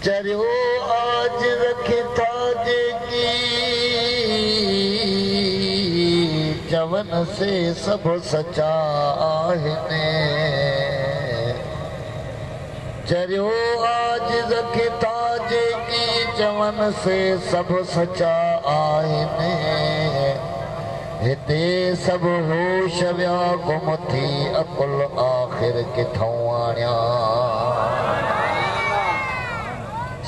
चरियो आज रखे ताजे की जवन से सब सचा है चरियो आज रखे ताजे की जवन से सब सचा है हिते सब होश विया गुम थी अकुल आखिर किथों आणिया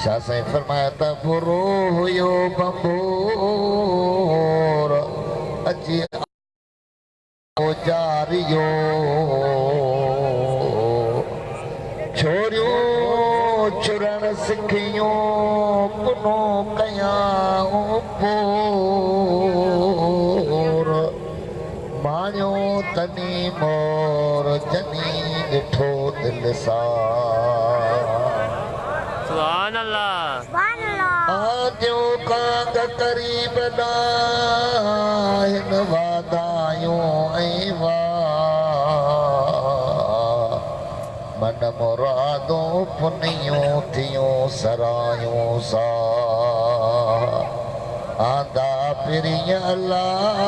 शाह साईं फरमाया त बुरो हुयो बंबोर अची जारियो छोरियूं चुरण सिखियूं पुनो कयां पोर मानियो तनी मोर जनी ॾिठो दिलि सां सुभान अल्लाह आदियों कांग करीब हिन वादायूं ऐं मन मुरादूं पुनियूं थियूं सरायूं सा आंदा पिरिय अल्लाह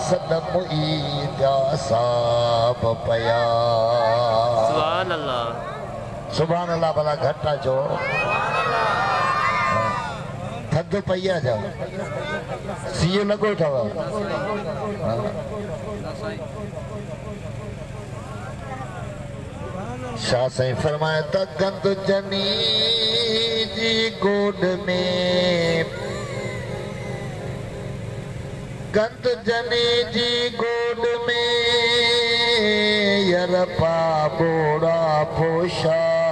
सदम ईदा साब पया सुभान अल्लाह सुभान अल्लाह भला घटा जो थद पई जा सीओ लगो ठव शाह साईं फरमाए त गंद जनी जी गोद में गंद जनी जी गोद में यरपा बोड़ा पोशाक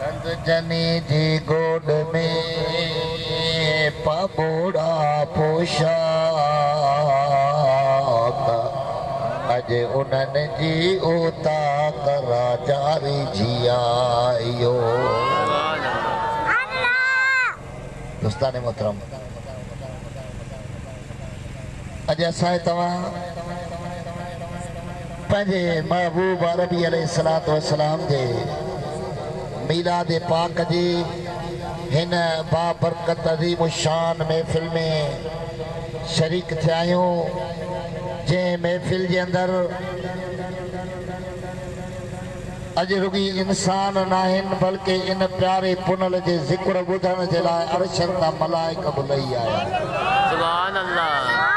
गंद जनी जी गोद में पाबोड़ा पोशाक अज उन्हनि जी ओता करा जारी जियायो दोस्ताने मोहतरम अज असां तव्हां पंहिंजे महबूब अरबी अलैहिस्सलातु वस्सलाम जे मीलाद पाक जी हिन बाबरकत अज़ीम शान महफ़िल में शरीक थिया आहियूं जंहिं महफ़िल जे अंदरि अॼु रुॻी इंसान न आहिनि बल्कि इन प्यारे पुनल जे ज़िक्र ॿुधण जे लाइ अर्शनि तां मलाइक बि लही आया सुभान अल्लाह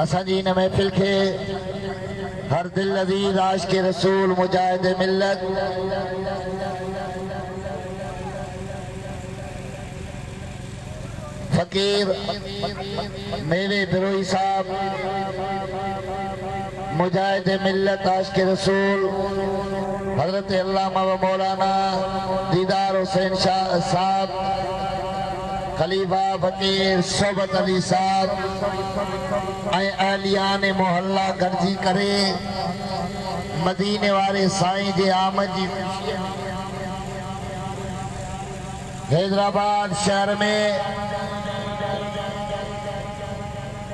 असांजी इन महफ़िल खे हर दिल अज़ीज़ आशिक़ रसूल मुजाहिद मिल्लत फकीर मेरे बिरोई साहब मुजाहिद मिल्लत आशिक़ रसूल हजरत अल्लामा व मौलाना दीदार हुसैन शाह साहब खलीफा फकीर सोबत अली साहब ऐं अहलियान मोहल्ला गॾिजी करे मदीने वारे साईं जे आमद जी हैदराबाद शहर में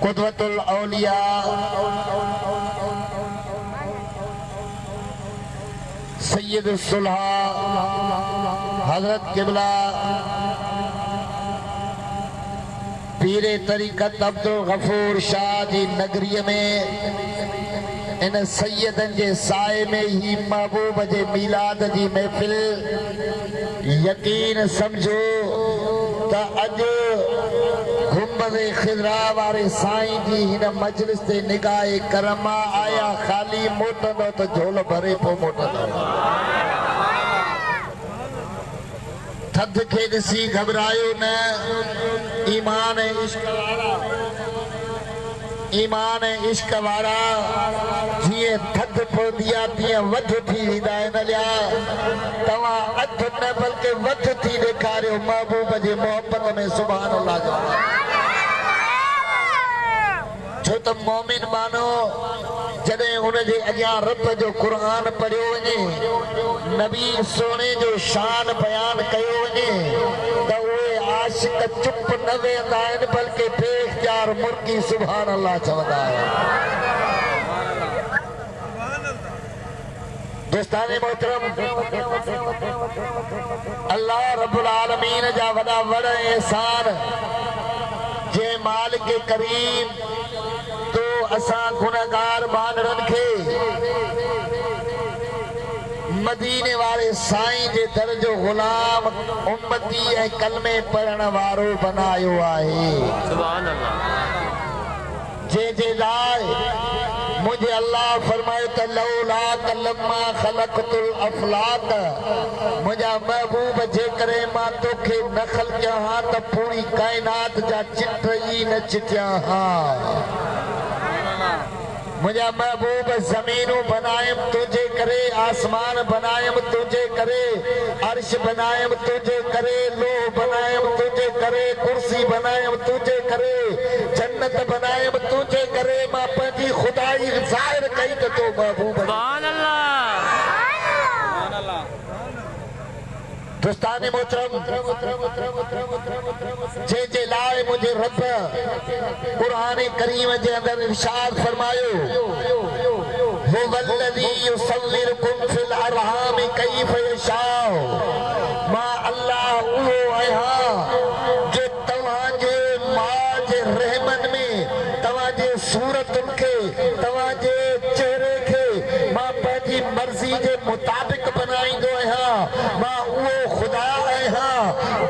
कुदवतुल औलिया सैयद सुलहा हजरत किबला पीरे तरीक़त अब्दुल गफूर शाह जी नगरीअ में इन सैयदनि जे साए में ही महबूब जे मीलाद जी महफ़िल यकीन समझो त अॼु गुंबदे खिज़रा वारे साईं जी हिन मजलिस ते निगाह करम आया ख़ाली मोटंदो त झोल भरे पोइ मोटंदो थध खे ॾिसी घबरायो न ईमान इश्क वारा जीअं थध पवंदी आहे तीअं वध थी वेंदा आहिनि अलिया तव्हां अधु न बल्कि वध थी ॾेखारियो महबूब जे मोहब्बत में सुभान अल्लाह जो छो त मोमिन मानो जॾहिं हुनजे अॻियां रब जो क़ुरान पढ़ियो वञे नबी सोने जो शान बयान कयो वञे त उहे आशिक चुप न वेंदा आहिनि बल्कि बेख्तियार मुर्गी सुभान अल्लाह चवंदा आहिनि। दोस्ताने मोहतरम, अल्लाह रब्बुल आलमीन जा वॾा वॾा एहसान जे मालिक करीम तो असां गुनहगार मानरनि खे मदीने वाले साईं जे दर जो गुलाम उम्मती ऐं कलमे पढ़ण वारो बनायो आहे। सुभान अल्लाह। जे लाइ मुझे अल्लाह फरमाए त लौला कलमा खलक़तुल अफलाक, मुझा महबूब जे करे मां तोखे न खलकिया हां त पूरी कायनात जा चिट ई न चिटिया हां। मुझा महबूब ज़मीनूं बनायम तुझे करे, आसमान बनायम तुझे करे, अर्श बनायम तुझे करे, लोह बनायम तुझे करे, कुर्सी बनायम तुझे करे, जन्नत बनायम तुझे करे। मां पंहिंजी खुदाई ज़ाहिर कई त तो महबूब। सुभान अल्लाह। दोस्ताने मोहतरम, जे लाइ मुझे रब कुरान करीम जे अंदर इरशाद फरमायो, हुवल्लज़ी युसव्विरुकुम फिल अरहाम कैफ यशाउ। मां अल्लाह उहो आहियां जो तव्हांजे मां जे रहमन में तव्हांजे सूरतुनि खे, तव्हांजे चेहरे खे मां पंहिंजी मर्ज़ी जे मुताबिक़ बनाईंदो आहियां। मां उहो खुदा आहियां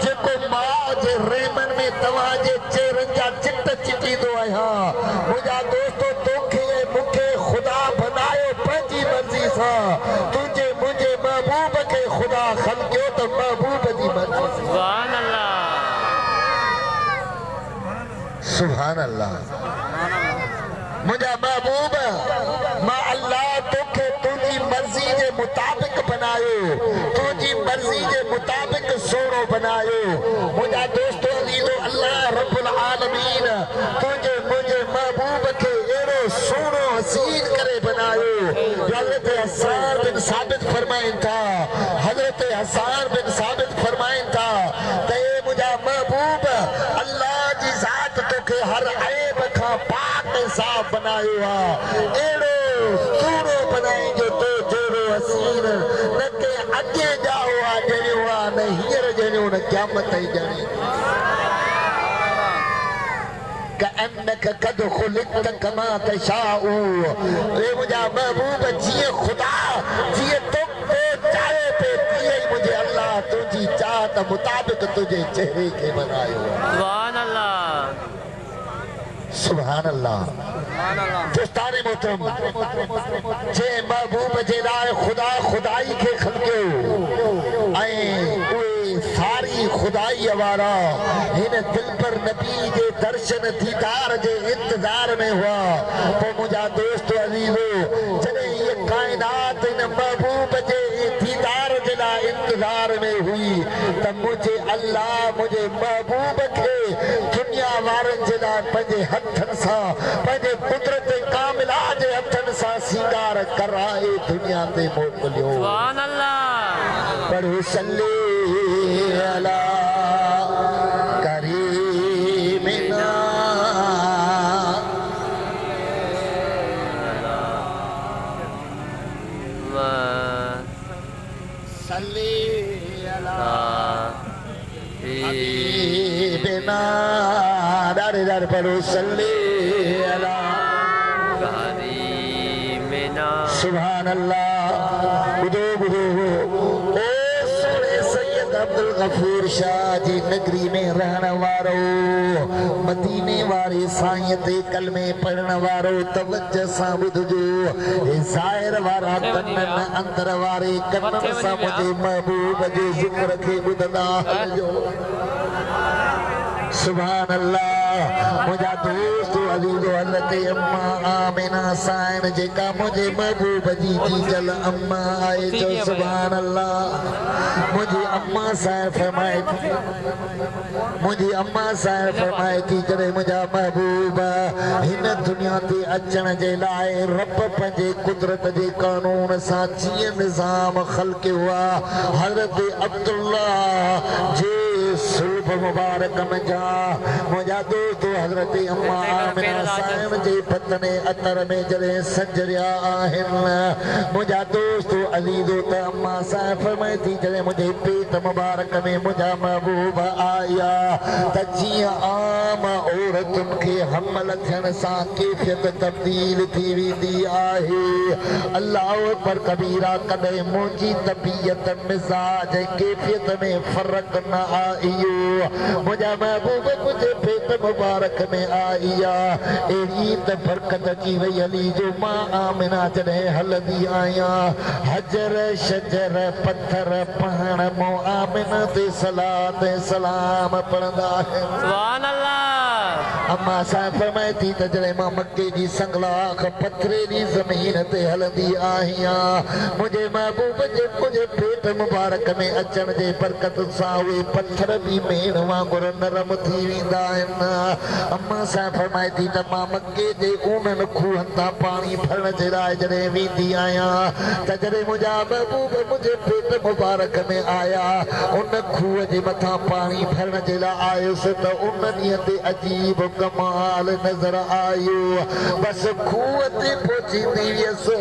जेको मां जे रहमन में तव्हांजे चेहरनि जा चिट चिटींदो आहियां। मुंहिंजा दोस्तो, तोखे मूंखे खुदा बनायो पंहिंजी मर्ज़ी सां। तुंहिंजे मुंहिंजे महबूब खे खुदा खलकियो त महबूब जी मर्ज़ी। सुभान अल्लाह। सुभान अल्लाह। मुझा महबूब मां अल्लाह तोखे तुझी मर्जी जे मुताबिक बनायो, तुझी मर्जी जे मुताबिक सोनो बनायो। मुझा दोस्तो अजीजो, अल्लाह रब्बुल आलमीन तुझे मुझे महबूब के एड़ो सोनो हसीन करे बनायो। हजरत हसन बिन साबित फरमाइन था, हजरत हसन बिन साबित फरमाइन था ते मुझा महबूब अल्लाह जी जात तोखे हर ऐब खां पाक साफ बनायो आहे। एड़ो सोनो बनाई जो तो जहिड़ो हसीन न के अॻे ॼाओ आहे ॼणियो आहे, न हींअर ॼणियो, न क़यामत ताईं ॼणी। कअन्नक कद खुलिक़्त कमा तशाउ। ए मुंहिंजा महबूब, जीअं ख़ुदा जीअं तो चाहे पे तीअं ई मुंहिंजे अल्लाह तुंहिंजी चाहत मुताबिक़ तुंहिंजे चेहरे खे बनायो। सुभान अल्लाह। सुभान अल्लाह। दोस्ताने मोहतरम, जे महबूब जे लाइ खुदा खुदाई खे खलकियो ऐं उहे सारी खुदाई वारा हिन दिल पर नबी जे दर्शन दीदार जे इंतज़ार में हुआ। पोइ मुंहिंजा दोस्त अज़ीज़ो, जॾहिं इहा काइनात हिन महबूब जे दीदार जे लाइ इंतज़ार में हुई त मुंहिंजे अल्लाह मुंहिंजे महबूब खे दुनिया वारनि जे लाइ पंहिंजे हथनि सां, पंहिंजे कुदरत कामिला जे हथनि सां सींगार कराए दुनिया ते मोकिलियो। सुभान अल्लाह। पढ़ो सल्ले अला करीमिना। सल्ले अला हबीबिना। दारे दारे पढ़ो सल्ले अला करीमिना। सुभान अल्लाह। बुधो बुधो, ओ सोने सैयद अब्दुल गफूर शाह जी नगरी में रहण वारो, मदीने वारे साईं ते कलमे पढ़ण वारो, तवज्जो सां ॿुधजो। हे ज़ाहिर वारा कन न अंदर वारे कननि सां मुंहिंजे महबूब जे ज़िक्र खे ॿुधंदा हलिजो। सुभान अल्लाह। मुंहिंजा दोस्त अज़ीज़ो, हज़रत अम्मा आमिना साईं जेका मुंहिंजे महबूब जी जीजल अम्मा आहे, चओ सुभान अल्लाह। मुंहिंजी अम्मा साईं फरमाए थी, मुंहिंजी अम्मा साईं फरमाए थी, जॾहिं मुंहिंजा महबूब हिन दुनिया ते अचण जे लाइ रब पंहिंजे कुदरत जे कानून सां जीअं निज़ाम ख़लकियो आहे, हज़रत अब्दुल्लाह जे शरीफ मुबारक में जा मुझा दोस्त हजरत अम्मा आमिना साहिब जी पतने अतर में जरे सजरिया आहिन मुझा दोस्त अली दोस्त अम्मा साहिब फरमाई थी जरे मुझे पेट मुबारक में मुझा महबूब आया तजिया आम औरतुन के हमल थियण सां कैफियत तब्दील थी वेंदी आहे अल्लाह पर कबीरा कदे मुंहिंजी तबीयत मिजाज कैफियत में फर्क न आयो मुझा महबूब मुझे पेट मुबारक में आया एड़ी त बरकत अची वई अली जो मां आमिना जॾहिं हलंदी आहियां हजर शजर पत्थर पहाड़ मो आमिना ते सलात सलाम पढ़ंदा आहिनि सुभान अल्लाह अम्मा साहिब फरमाए थी त जॾहिं मां मके जी संगलाख पथरेली ज़मीन ते हलंदी आहियां मुंहिंजे महबूब जे मुंहिंजे पेट मुबारक में अचण जे बरकत सां उहे पत्थर बि मेण वांगुरु नरम थी वेंदा आहिनि अम्मा साहिब फरमाए थी त मां मके जे उन्हनि खूहनि तां पाणी भरण जे लाइ जॾहिं वेंदी आहियां त जॾहिं मुंहिंजा महबूब मुंहिंजे पेट मुबारक में आया उन खूह जे मथां पाणी भरण जे लाइ आयुसि त उन ॾींहं ते अजीब कमाल नज़र आयो बस खूह ते पहुचींदी वियसि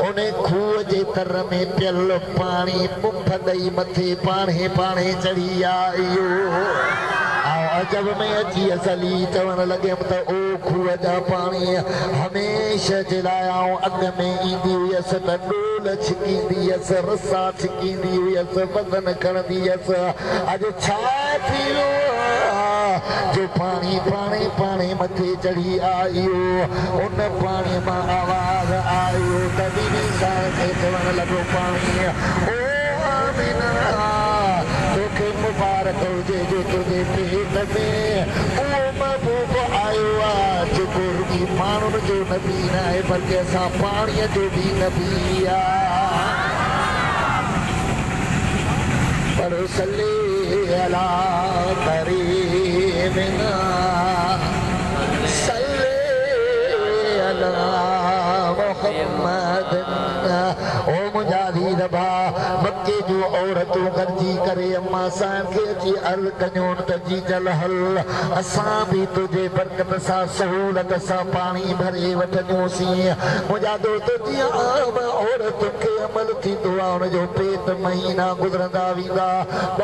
उन खूह जे तर में पियल पाणी मुंफ ॾेई मथे पाणे पाणे चढ़ी आयो अजब में अची असली चवण लॻियमि त ओ खूह जा पाणी हमेशह जे लाइ आउं अॻ में ईंदी हुयसि त डोल छिकींदी हुयसि रसा छिकींदी हुयसि बदन खणंदी हुयसि अॼु छा थी वियो जो पाणी पाणे पाणे मथे चढ़ी आयो उन पाणी मां आवाज़ आयो तॾहिं बि साहिब खे चवण लॻो पाणी ओ आमिना तोखे मुबारक हुजे जो तुंहिंजे पेट में उहो महबूब आयो आहे जेको रुॻी माण्हुनि जो नबी न आहे बल्कि असां पाणीअ जो बि नबी आहे पर सल्ले अला करीमिना सल्ले अला मुहम्मद ओ मुंहिंजा धीर भाउ मके जूं औरतूं गॾिजी करे अम्मा साहिब खे अची अर्ज़ कयूं त जी जल हल असां बि तुंहिंजे बरकत सां सहूलत सां पाणी भरे वठंदासीं मुंहिंजा दोस्त जीअं आम औरतुनि खे अमल थींदो आहे हुनजो पेट महीना गुज़रंदा वेंदा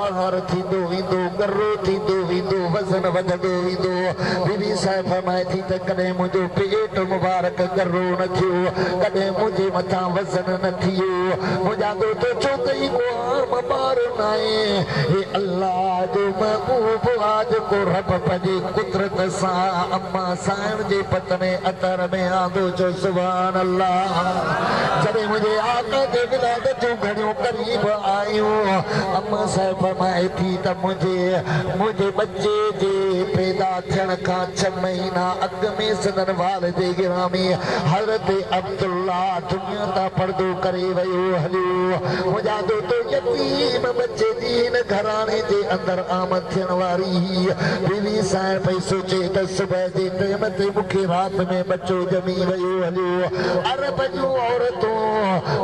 ॿाहिरि थींदो वेंदो गर्रो थींदो वेंदो वज़न वधंदो वेंदो बीबी साहिब फरमाए थी त कॾहिं मुंहिंजो पेट मुबारक गर्रो न थियो कॾहिं मुंहिंजे मथां वज़न न थियो मुंहिंजा दोस्त छो त ई को आम ॿार न आहे हे अल्लाह जो महबूब आहे जेको रब पंहिंजे कुदरत सां अम्मा साहिब जे पतने अतर में आंदो जो सुभान अल्लाह जॾहिं मुंहिंजे आका जे विलादत जूं घड़ियूं क़रीब आयूं अम्मा साहिब फरमाए थी त मुंहिंजे बच्चे जे पैदा थियण खां 6 महीना अॻु में सदन वाल जे गिरामी हज़रत अब्दुल्ला दुनिया तां पर्दो करे वियो हलियो मुंहिंजा दोस्त यतीम बच्चे जी हिन घराणे जे अंदरि आमद थियण वारी बीवी साहिब पई सोचे त सुबुह जे टाइम ते मूंखे राति में बच्चो ॼमी वियो हलियो अरब जूं औरतूं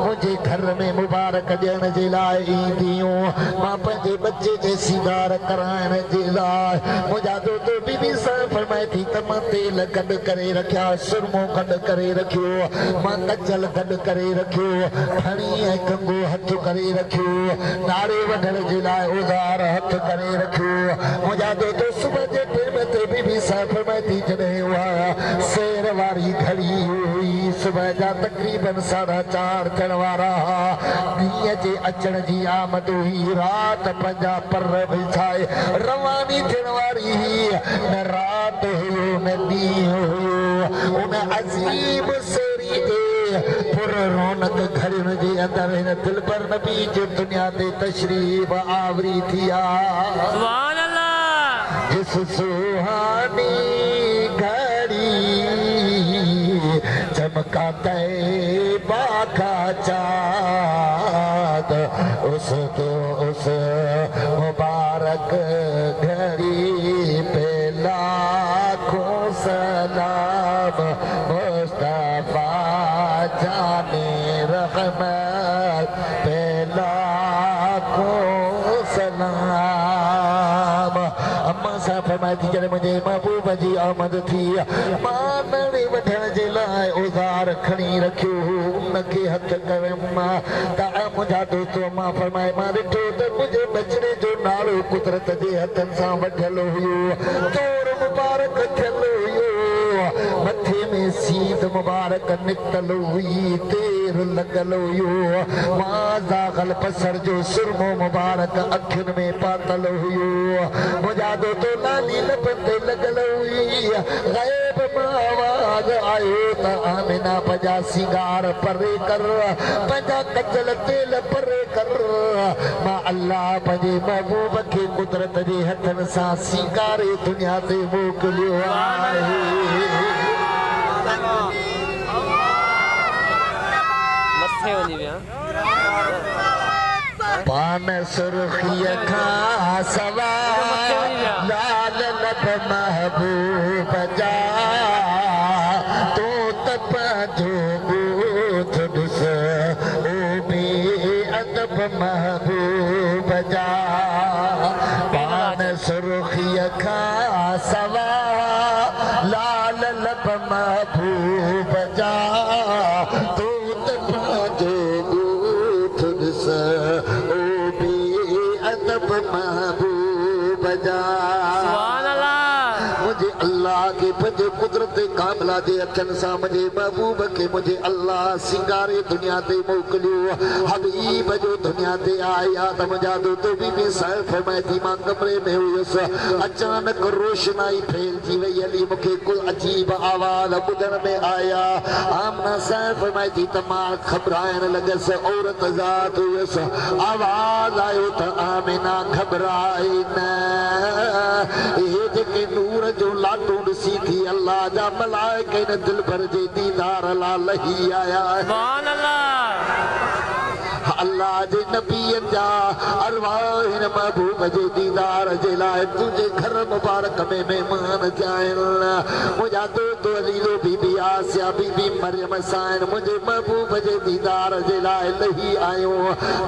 मुंहिंजे घर में मुबारक ॾियण जे लाइ ईंदियूं मां पंहिंजे बच्चे खे सीगार कराइण जे लाइ मुंहिंजा दोस्त बीबी साहिब फरमाए थी त मां तेल गॾु करे रखिया सुरमो गॾु करे रखियो मां कजल गॾु करे रखियो खणी ऐं कंगो हथ करे रखियो नारे वढण जे लाइ उधार हथ करे रखियो मुंहिंजा दोस्त सुबुह जे टाइम ते बीबी साहिब फरमाए थी जॾहिं उहा शेर वारी घड़ी हुई सुबह जा तक़रीबन 4:30 थियण वारा ॾींहं जे अचण जी आमद हुई राति पंहिंजा पर बिछाए रवानी थियण वारी हुई न राति हुयो न ॾींहुं हुयो उन अज़ीम शेरी जे पुर रौनक घड़ियुनि जे अंदरि हिन दिलबर नबी जो दुनिया ते तशरीफ़ आवरी थी आहे सुभान अल्लाह इस सुहानी घड़ी चमका तैबा का चाँद उस मुबारक घड़ी पे लाखों सलाम मुस्तफा जाने रहमत पे लाखों सलाम फरमाती जॾहिं मुंहिंजे महबूब जी आमद थी मां नड़े वठण जे लाइ औज़ार खणी रखियो उनखे हथ कयमि त मुंहिंजा दोस्त मां फरमाए मां ॾिठो त मुंहिंजे बचड़े जो नालो कुदरत जे हथनि सां वठियलु हुयो तोर मुबारक थियलु हुयो मथे में सीध मुबारक निकतल हुई तेर लॻल हुयो मां ज़ाग़ल पसर जो सुरमो मुबारक अखियुनि में पातल हुयो मुंहिंजा दोतो लाली लबनि ते लॻल हुई ग़ैब मां आवाज़ आयो त आमिना पंहिंजा सिंगार परे कर पंहिंजा कचल तेल परे कर मां अल्लाह पंहिंजे महबूब खे कुदरत जे हथनि सां सिंगारे दुनिया ते मोकिलियो आहे मथे वञी विया पान सुर्खीअ खां सवा लाल लब महबूब जा तो त पंहिंजो ॻोठ ॾिस ओ बे अदब महबूब जा पान सुर्खीअ खां सवा लाल लब महबूब जा तो त पंहिंजो ॻोठ ॾिस ओ बे अदब महबूब जा सुभान अल्लाह मुझे अल्लाह के पंहिंजे कुदरत कामिला जे अखियुनि सां मुंहिंजे महबूब खे मुंहिंजे अल्लाह सिंगारे दुनिया ते मोकिलियो हबीब जो दुनिया ते आया त मुंहिंजा दोस्त बीबी साहिब फरमाइती मां कमरे में हुयुसि अचानक रोशनाई फैलिजी वई हली मूंखे कुल अजीब आवाज़ ॿुधण में आया आमना साहिब फरमाइती त मां घबराइण लॻसि औरत ज़ात हुयसि आवाज़ आयो त आमिना घबराए न इहे जेके नूर जो लाटू ॾिसी थी अल्लाह जा मलाइक इन दिल भर जे दीदार लाइ लही आया सुभान अल्लाह अल्लाह जे नबीअनि जा अरवाह हिन महबूब जे दीदार जे लाइ तुंहिंजे घर मुबारक में महिमान जाइन मुंहिंजा दोस्त अलीलो बीबी आसिया बीबी मरियम साइन मुंहिंजे महबूब जे दीदार जे लाइ लही आयो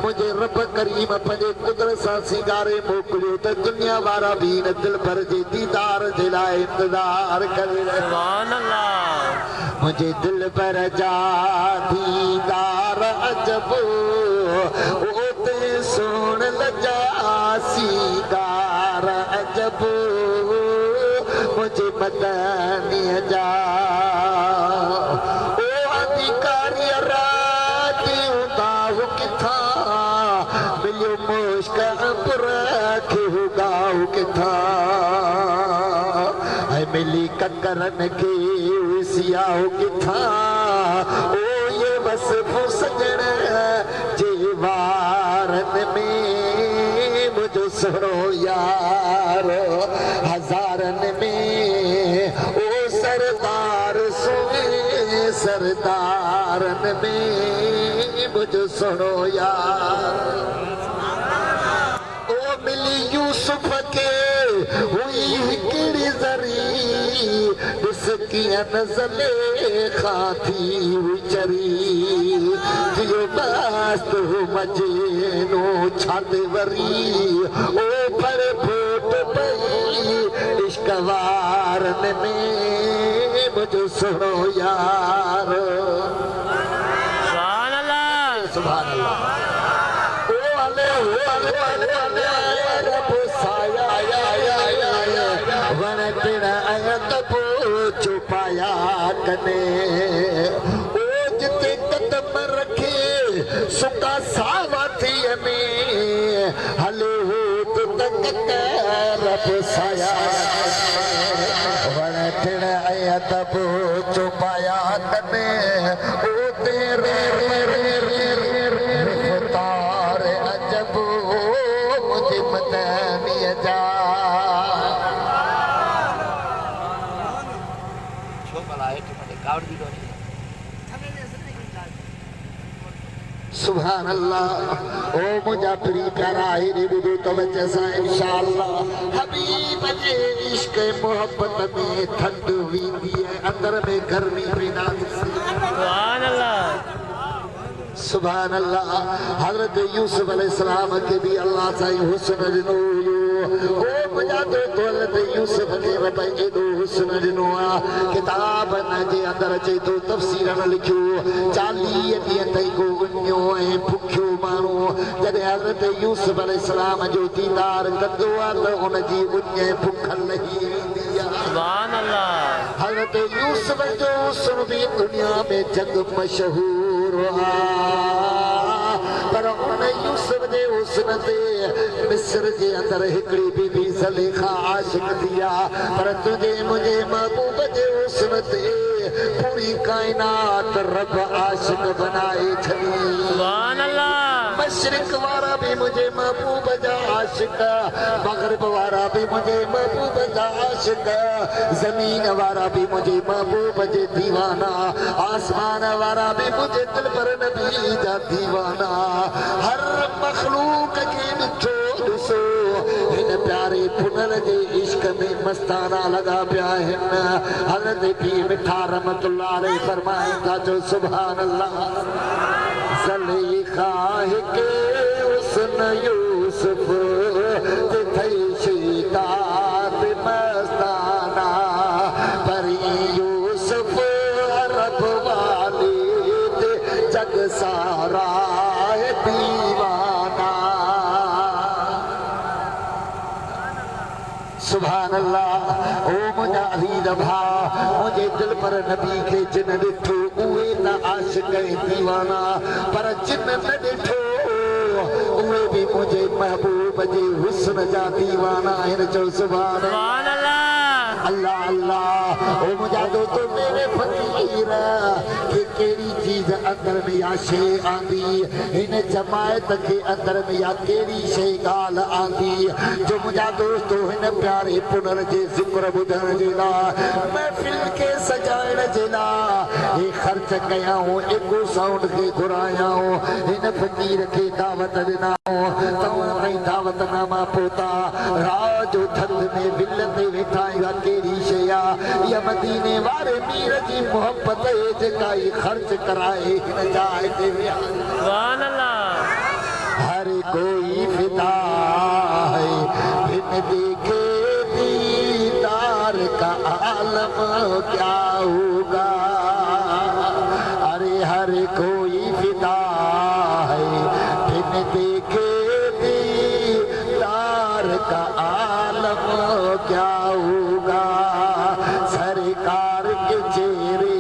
मुंहिंजे रब करीम पंहिंजे कुदरत सां सिंगारे मोकिलियो त दुनिया वारा बि हिन दिल भर जे दीदार जे लाइ इंतज़ार करे सुभान अल्लाह मुझे दिल पर जा दीदार अजब ओते सुन लजा सीगार अजब मुझे मदनी जा ओ अधिकारी राती उदाहु किथा मिलियो मुश्क अबर खे उगाहु किथा मिली ककरन के सियाओ किथा ओ ये बस सजण जे वारन में मुझो सुनो यार हज़ारन में ओ सरदार सुने सरदारन में मुझो सुनो यार ओ मिली यूसुफ के हुई हिकिड़ी ज़री ॾिस कीअं नज़ले खां थी चरी थियो मस्त मजेनो छाते वरी ओ पर फोट पई इश्क वारन में मुझो सुनो यार सुभान अल्लाह सुभान अल्लाह ओ अले रब साया वण टिण ऐं तबो छुपाया कने ओ जिते कदम रखे सुका सावा थी में हले हो त रब साया वण टिण ऐं तबो छुपाया कने ओ तेरे तार अजब मुझे मदनी जा सुभान अल्लाह ओ मुझा प्री प्यारा ही बुधो तो बच्चे सा इंशाअल्लाह हबीब जे इश्क मोहब्बत में ठंड वींदी है अंदर में गर्मी बिना सुभान अल्लाह सुभान अल्लाह हजरत यूसुफ अलैहिस्सलाम के भी अल्लाह साईं हुस्न ॾिनो हुयो ओ मुंहिंजा मुझे तो हज़रत यूसुफ खे रब एॾो हुस्न ॾिनो आहे किताबन जे अंदरि अचे थो तफ़सीर न लिखियो 40 ॾींहं ताईं को उञो ऐं भुखियो माण्हू जॾहिं हज़रत यूसुफ अलैहिस्सलाम जो दीदार कंदो आहे त उनजी उञ भुख लही वेंदी आहे सुभान अल्लाह हज़रत यूसुफ जो हुस्न बि दुनिया में जग मशहूर आहे पर उन यूसुफ जे हुस्न ते मिस्र जे अंदरि हिकिड़ी बीबी ज़ुलेखा आशिक थी आहे पर तुंहिंजे मुंहिंजे महबूब जे हुस्न ते पूरी कायनात रब आशिक बनाए छॾी सुभान अल्लाह मशरिक वारा भी मुझे महबूब जा आशिक मगरिब वारा भी मुझे महबूब जा आशिक जमीन वारा भी मुझे महबूब जे दीवाना आसमान वारा भी मुझे दिल पर नबी जा दीवाना हर मखलूक के ॾिठो ॾिसो हिन प्यारे पुनर जे इश्क में मस्ताना लगा पिया आहिनि हज़रत पीर मिठा रहमतुल्लाह अलैहि फरमाइनि था जो सुभान अल्लाह ज़ुलेखा के हुस्न यूसुफ ते थई शितात मस्ताना परी यूसुफ अरब वाली ते जग सारा है दीवाना सुभान अल्लाह ओ मुझा अज़ीज़ भा मुझे दिल पर नबी के जिन ॾिठो उहे त आशिक ऐं दीवाना पर जिन न ॾिठो उहे भी मुझे महबूब जे हुस्न जा दीवाना आहिनि चओ सुभान अल्लाह अल्लाह अल्लाह ओ मुझा दोस्तो मेरे फकीर के केड़ी चीज अंदर में या शे आंदी इन जमायत के अंदर में या केड़ी शे गाल आंदी जो मुझा दोस्तो इन प्यारे पुनर जे जिक्र बुधण जे ला महफिल के सजाइण जे ला ये खर्च कयाऊं एको साउंड के घुरायाऊं इन फकीर के दावत ॾिनाऊं तव्हां कई दावत नामा पोता राज जो थध में बिल ते वेठा आहियूं केड़ी शे आ या मदीने वारे मीर जी मोहब्बत जेका ई खर्च कराए हिन जाइ ते विया सुभान अल्लाह हर कोई फिदा है बिन देखे दीदार का आलम क्या होगा अरे हर कोई फिदा है बिन देखे दीदार का आलम क्या होगा सरकार के चेहरे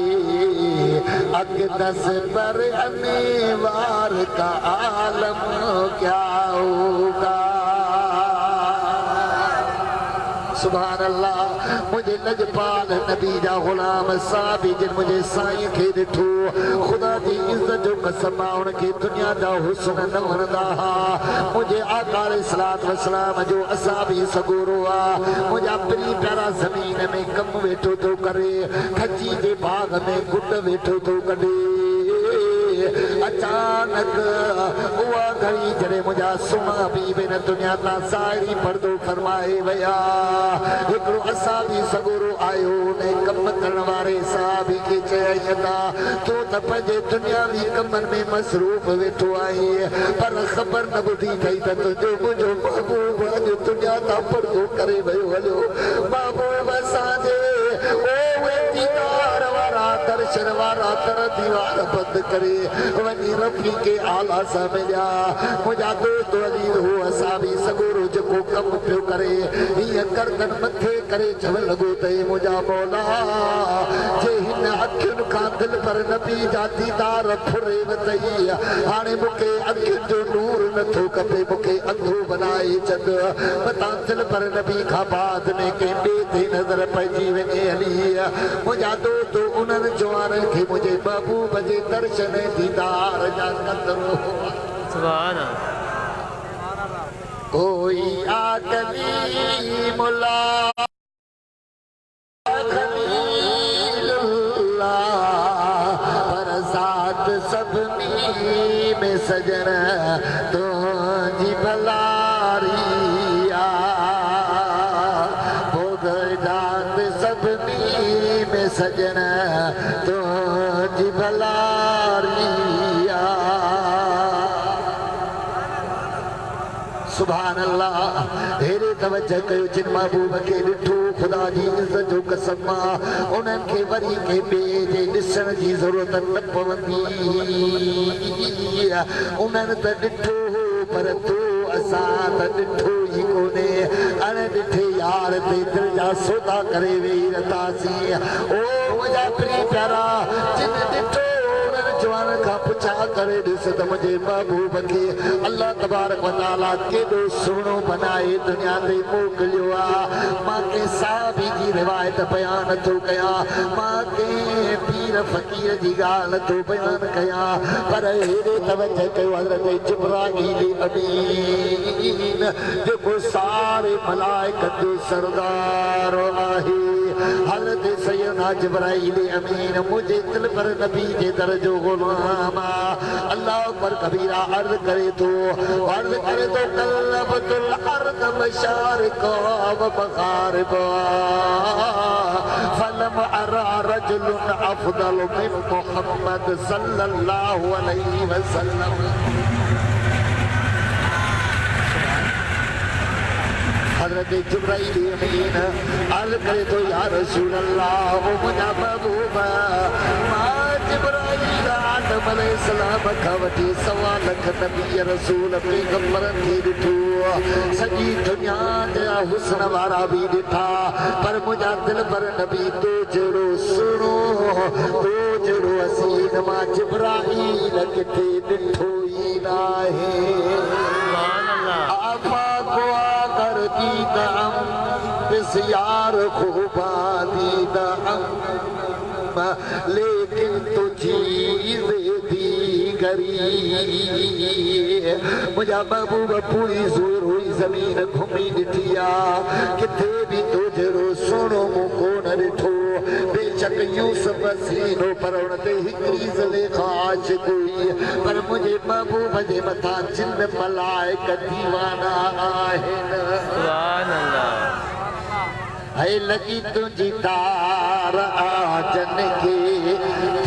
अकदस पर अनेवार का आलम क्या होगा सुभान अल्लाह मुझे लजपाल नबी जा गुलाम साहबी जिन मुझे साईं खे ॾिठो खुदा जी इज्जत जो कसम आहे उनखे दुनिया जा हुस्न न वणंदा हा मुझे आका अलैहिस्सलात वसलाम जो असाबी सगोरो आहे मुंहिंजा प्री प्यारा ज़मीन में कम वेठो थो करे खची जे बाग में गुड वेठो थो कढे अचानक उहा घड़ी जॾहिं मुंहिंजा सुमा बि बिन दुनिया तां साहिड़ी पर्दो फरमाए विया हिकिड़ो असाबी सगोरो आयो उन कम करण वारे साहबी खे चयईं था तूं त पंहिंजे दुनियावी कमनि में मसरूफ़ वेठो आहीं पर ख़बर न ॿुधी अथई त तुंहिंजो मुंहिंजो महबूब अॼु दुनिया तां पर्दो करे वियो हलियो महबूब असांजे दर्शन वारा तर दीवार बंद करे वनी रफी के आला सा मिलिया मुझा दोस्त अजीज हो असाबी सगोरो जेको कम पियो करे ये गर्दन मथे करे चवण लगो ते मुझा मौला जे हिन अखियुन का दिल पर नबी जा दीदार फुरे वतई हाणे मुके अखियुन जो नूर नथो कपे मुके अंधो बनाए छॾ मता दिल पर नबी का बाद में के बे ते नजर पइजी वने हली मुझा दोस्त उन्हनि जवाननि खे मुझे महबूब जे दर्शन दीदार जा कदरो सुभान कोई आदमी मुला पर साथ सभनी में सजन तुझी भलारिया भोगदात सभनी में सजन तुझी भलारिया सुभान अल्लाह हेरे त तवज्जो कयो जिन महबूब खे ॾिठो ख़ुदा जी इज़त जो कसम उन्हनि खे वरी के ॿिए जे ॾिसण जी ज़रूरत न पवंदी उन्हनि त ॾिठो पर तूं असां त ॾिठो ई कोन्हे अने ॾिठे यार ते दिलि जा सौदा करे वेही रहियासीं ओ मुंहिंजा प्रिय प्यारा जिन ॾिठो जवान खां पुछा करे ॾिस त मुंहिंजे महबूब खे अल्लाह तबारक व तआला केॾो सुहिणो बनाए दुनिया ते मोकिलियो आहे मां कंहिं साहबी जी रिवायत बयान नथो कयां मां कंहिं पीर फ़कीर जी ॻाल्हि नथो बयान कयां पर हेॾे तवज्जो कयो हज़रत जिब्राईल अमीन जेको सारे मलाइकत जो सरदार आहे हज़रत सैयदना जिब्राईल अमीन मुझे दिल पर नबी जे दर जो गुलाम अल्लाह अकबर कबीरा अर्ज करे तो कल्लबतुल अर्द मशारिका व मगारिबा फलम अरा रजुलन अफदल मिन मुहम्मद सल्लल्लाहु अलैहि वसल्लम हज़रत जिब्राईल अमीन अर्ज करे तो या रसूल अल्लाह ओ मुंहिंजा महबूब मां जिब्राईल आदम अलैहिस्सलाम खां वठी 1.25 लख नबी रसूल पैगंबरनि खे ॾिठो सॼी दुनिया जा हुस्न वारा बि ॾिठा पर मुंहिंजा दिल पर नबी तो जहिड़ो सुहिणो तो जहिड़ो हसीन मां जिब्राईल किथे ॾिठो ई नाहे यार खूबा दीदा लेकिन तुझी दीगरी मुझा महबूब पूरी ज़ोर हुई ज़मीन घुमी ॾिठी आहे किथे बि तो जहिड़ो सुहिणो मूं कोन ॾिठो बेशक यूसुफ सीनो पर उन ते हिकिड़ी ज़ुलेखा आशिक़ हुई पर मुंहिंजे महबूब जे मथां जिन मलाइक दीवाना आहिनि सुभान अल्लाह है लगी तुझी तार आजन के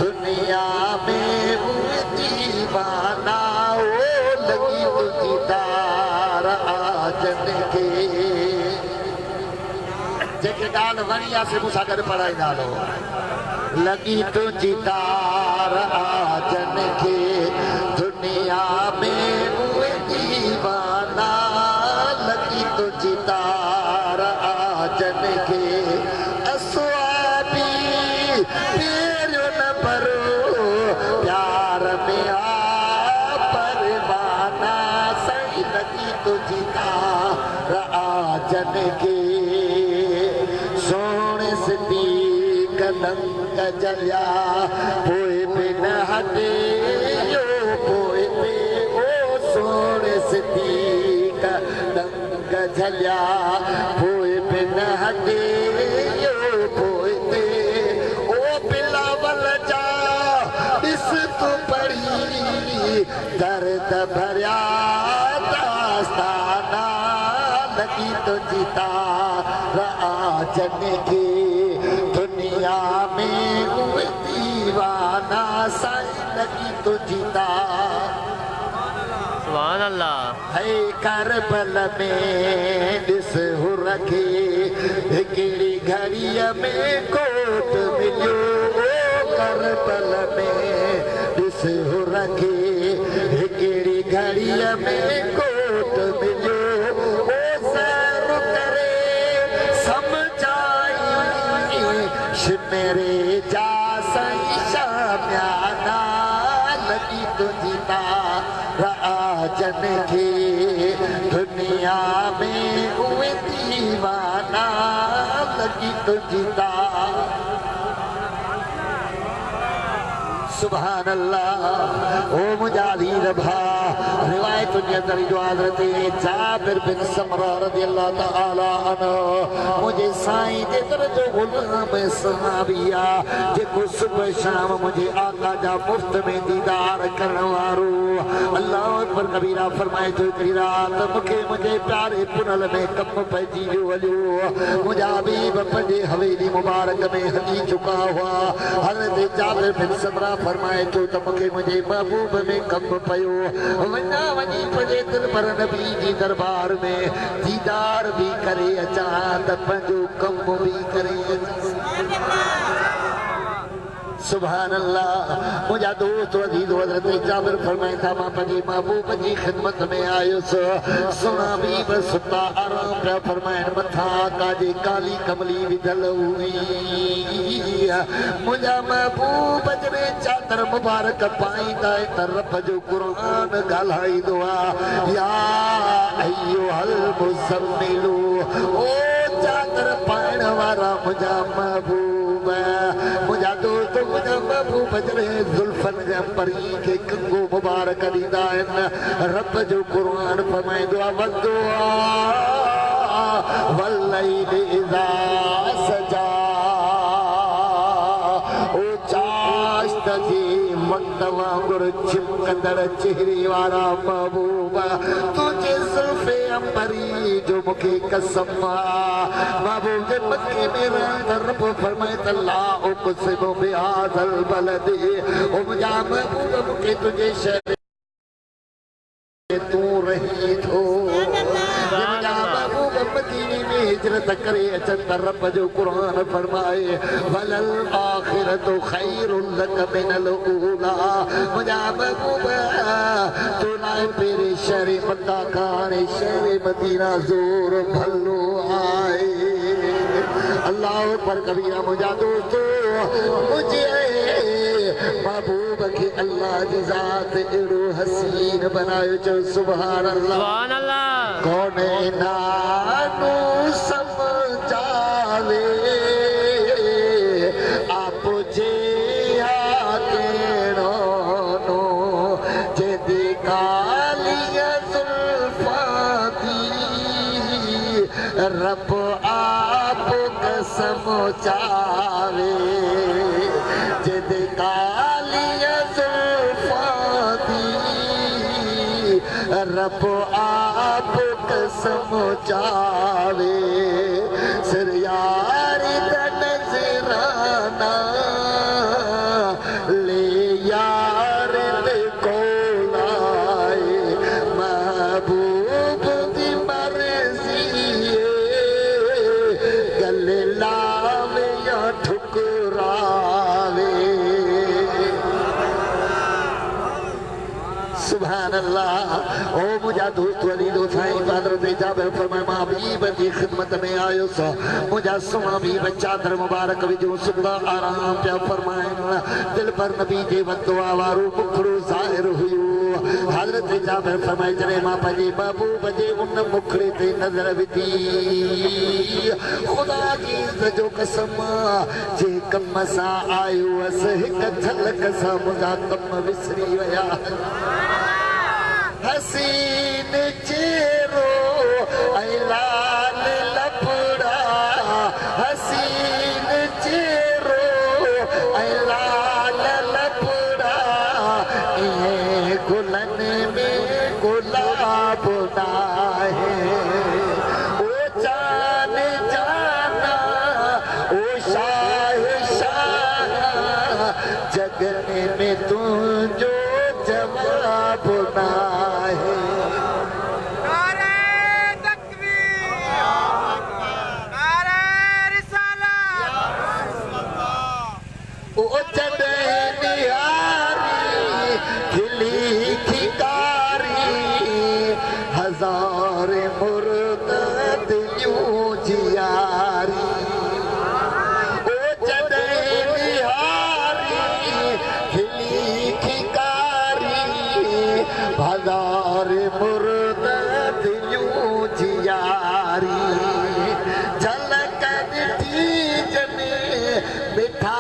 दुनिया में दीवाना ओ लगी तुझी तार आजन के जेके ॻाल्हि वणी आहे से मूंसां गॾु पढ़ाईंदा हलो लगी तुझी तार आजन के दुनिया में दीवाना लगी तुझी तार आजन के अस्वाबी तेरो न भरो प्यार में परवाना सही लगी तुझी तार आजन के सोने सिद्दीक नंग जलिया पोए पे न हटे यो पोए पे ओ सोने सिद्दीक नंग जलिया पोए पे न हटे यो पोए पे ओ बिलावल जा इस तो पड़ी दर्द भरिया दास्ताना लगी तुझी तार आजन के दुनिया में हुए दीवाना साईं लगी तुझी तार सुभान अल्लाह है करबल में ॾिस हो रखे हिकिड़ी घड़ीअ में कोट मिलियो ओ करबल में ॾिस हो रखे हिकिड़ी घड़ीअ में कोट मिलियो ओ सैर करे समझाई मेरे जा सही शामियाना लगी तुझी तार आजन के दुनिया में हुए दीवाना लगी तुझी तार सुभान अल्लाह ओ मुजादी रभा रिवायत के अंदर जो हज़रत जाबिर बिन समरा रज़ियल्लाहु तआला अन्हु मुझे साईं जे दर जो गुलाम सहाबिया जेको सुबह शाम मुझे आका जा मुफ्त में दीदार करण वारो अल्लाह अकबर कबीरा फरमाए तो हिकिड़ी रात मूंखे मुंहिंजे प्यारे पुनल में कम पइजी वियो हलियो मुंहिंजा हबीब पंहिंजे हवेली मुबारक में हली चुका हुआ हज़रत जाबिर बिन समरा फरमाए तो त मूंखे मुंहिंजे महबूब में कम पियो वञा वञी पंहिंजे दिल पर नबी जी दरबार में दीदार भी करे अचां त पंहिंजो कम भी करे सुभान अल्लाह मुझा दोस्त अजीज हजरत जाबिर फरमाए था मां पंहिंजे महबूब जी खिदमत में आयुसि सुना भी बस सुता आराम पिया फरमाइण मथां काजे काली कमली विधल हुई मुझा महबूब जॾहिं चादर मुबारक पाईंदा त रब जो क़ुरान ॻाल्हाईंदो आहे या अय्युहल मुज़म्मिलु ओ चादर पाइण वारा मुझा महबूब मुझा दोस्त मुझा महबूब जॾहिं ज़ुल्फन जा परी खे कंगो मुबारक ॾींदा आहिनि रब जो क़ुरान फरमाईंदो आहे वद्दुआ वल्लैलि इज़ा सजा ओ चाश्त जी वक्त वांगुर चिमकंदड़ चेहरे वारा महबूब तुझे ज़ुल्फ़े अंबरी जो मूंखे कसम महबूब जे मक्के में रहंदड़ रब फरमाए त ला उक़सिमु बिहाज़ल बलद ओ मुंहिंजा महबूब मूंखे तुंहिंजे शहर तू रही थो मुंहिंजा महबूब मदीने में हिजरत करे अचनि त रब जो क़ुरान फरमाए वलल आखिरतु खैरुन लक मिनल ऊला मुंहिंजा महबूब तो लाइ पहिरें शहर मक्का खां हाणे शहर मदीना ज़ोर भलो आहे अल्लाह पर कबीरा मुझा दोस्तो मुझे महबूब के अल्लाह जी ज़ात एड़ो हसीन बनायो जो सुभान अल्लाह सुभान अल्लाह कोने नानू समझावे आप जे आकेड़ो नो जेदी कालिया जुल्फा दी रब आप कसम चावे जिद कालिया जुल्फा दी रब आप कसम चावे सिर यारी दा नजराना ले यार दे कोलाए महबूब दी मर्जी गले लावे या ठुकरावे सुभान अल्लाह ओ मुझा दोस्त वली दो साईं हज़रत जाबिर फरमाए मां हबीब जी खिदमत में आयुसि मुझा सुना भी चादर मुबारक विझो सुबह आराम पिया फरमाइनि दिल पर नबी जे वदुआ वारो मुखड़ो ज़ाहिर हुयो हज़रत जाबिर फरमाए जॾहिं मां पंहिंजे महबूब जे उन मुखड़े ते नज़र विधी ख़ुदा जी इज़्ज़त जो कसम जे कम सां आयो हुअसि हिकु झलक सां मुंहिंजा कम विसरी विया हसीन चेहरो ऐं लाल लफड़ा हसीन चेहरो ऐं लाल लफड़ा इहे गुलनि में गुलाब नाहे ओ जान जाना ओ शाह शाह जगने में तुंहिंजो जवाब नाहे ओ जॾहिं निहारी खिली खिकारी हज़ार मुर्तद यूं जियारी ओ जॾहिं निहारी खिली खिकारी हज़ार मुर्तद यूं जियारी झलक ॾिठी जने मिठा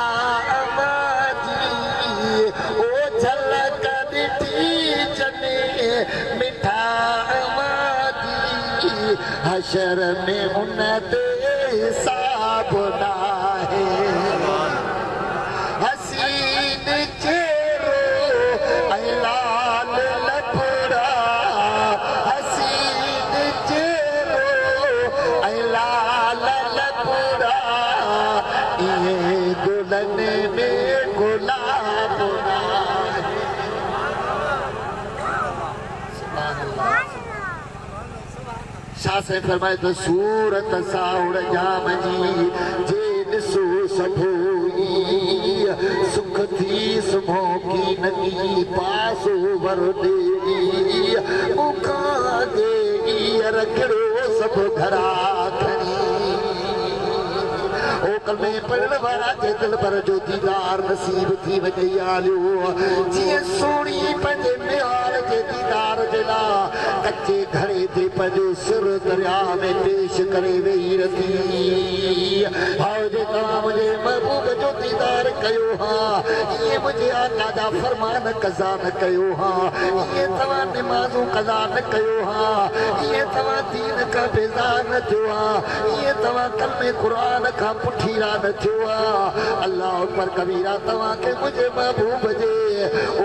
ओ झलक ॾिठी जने मिठा आवाज़ी हशर में उन ते हिसाब नाहे हसीन चेहरो ऐं लाल लफड़ा हसीन चेहरो ऐं लाल लफड़ा इहे गुलनि में गुलाब नाहे शाह से फरमाए तो सूरत साउड़ जाम जी जे ॾिसो सभोई सुख थी सुमो की नगी पासो वर देगी मुखा देगी रखड़ो सब घरा खणी ओ कलमे पढ़ण वारा जे दिल पर जो दीदार नसीब थी वॼई आलियो जीअं सोणी पंहिंजे मियार जे दीदार जे लाइ कच्चे घड़े ते पंहिंजो सिर दरिया में पेश करे वेही रखी हाउ जे तव्हां मुंहिंजे महबूब जो दीदार कयो हा ईअं मुंहिंजे आका जा फरमान कज़ा न कयो हा ईअं तव्हां निमाज़ूं कज़ा न कयो हा ईअं तव्हां दीन खां बेज़ार न थियो हा ईअं तव्हां कलमे क़ुरान खां पुठीरा न थियो हा अल्लाह अकबर कबीरा तव्हांखे मुंहिंजे महबूब जे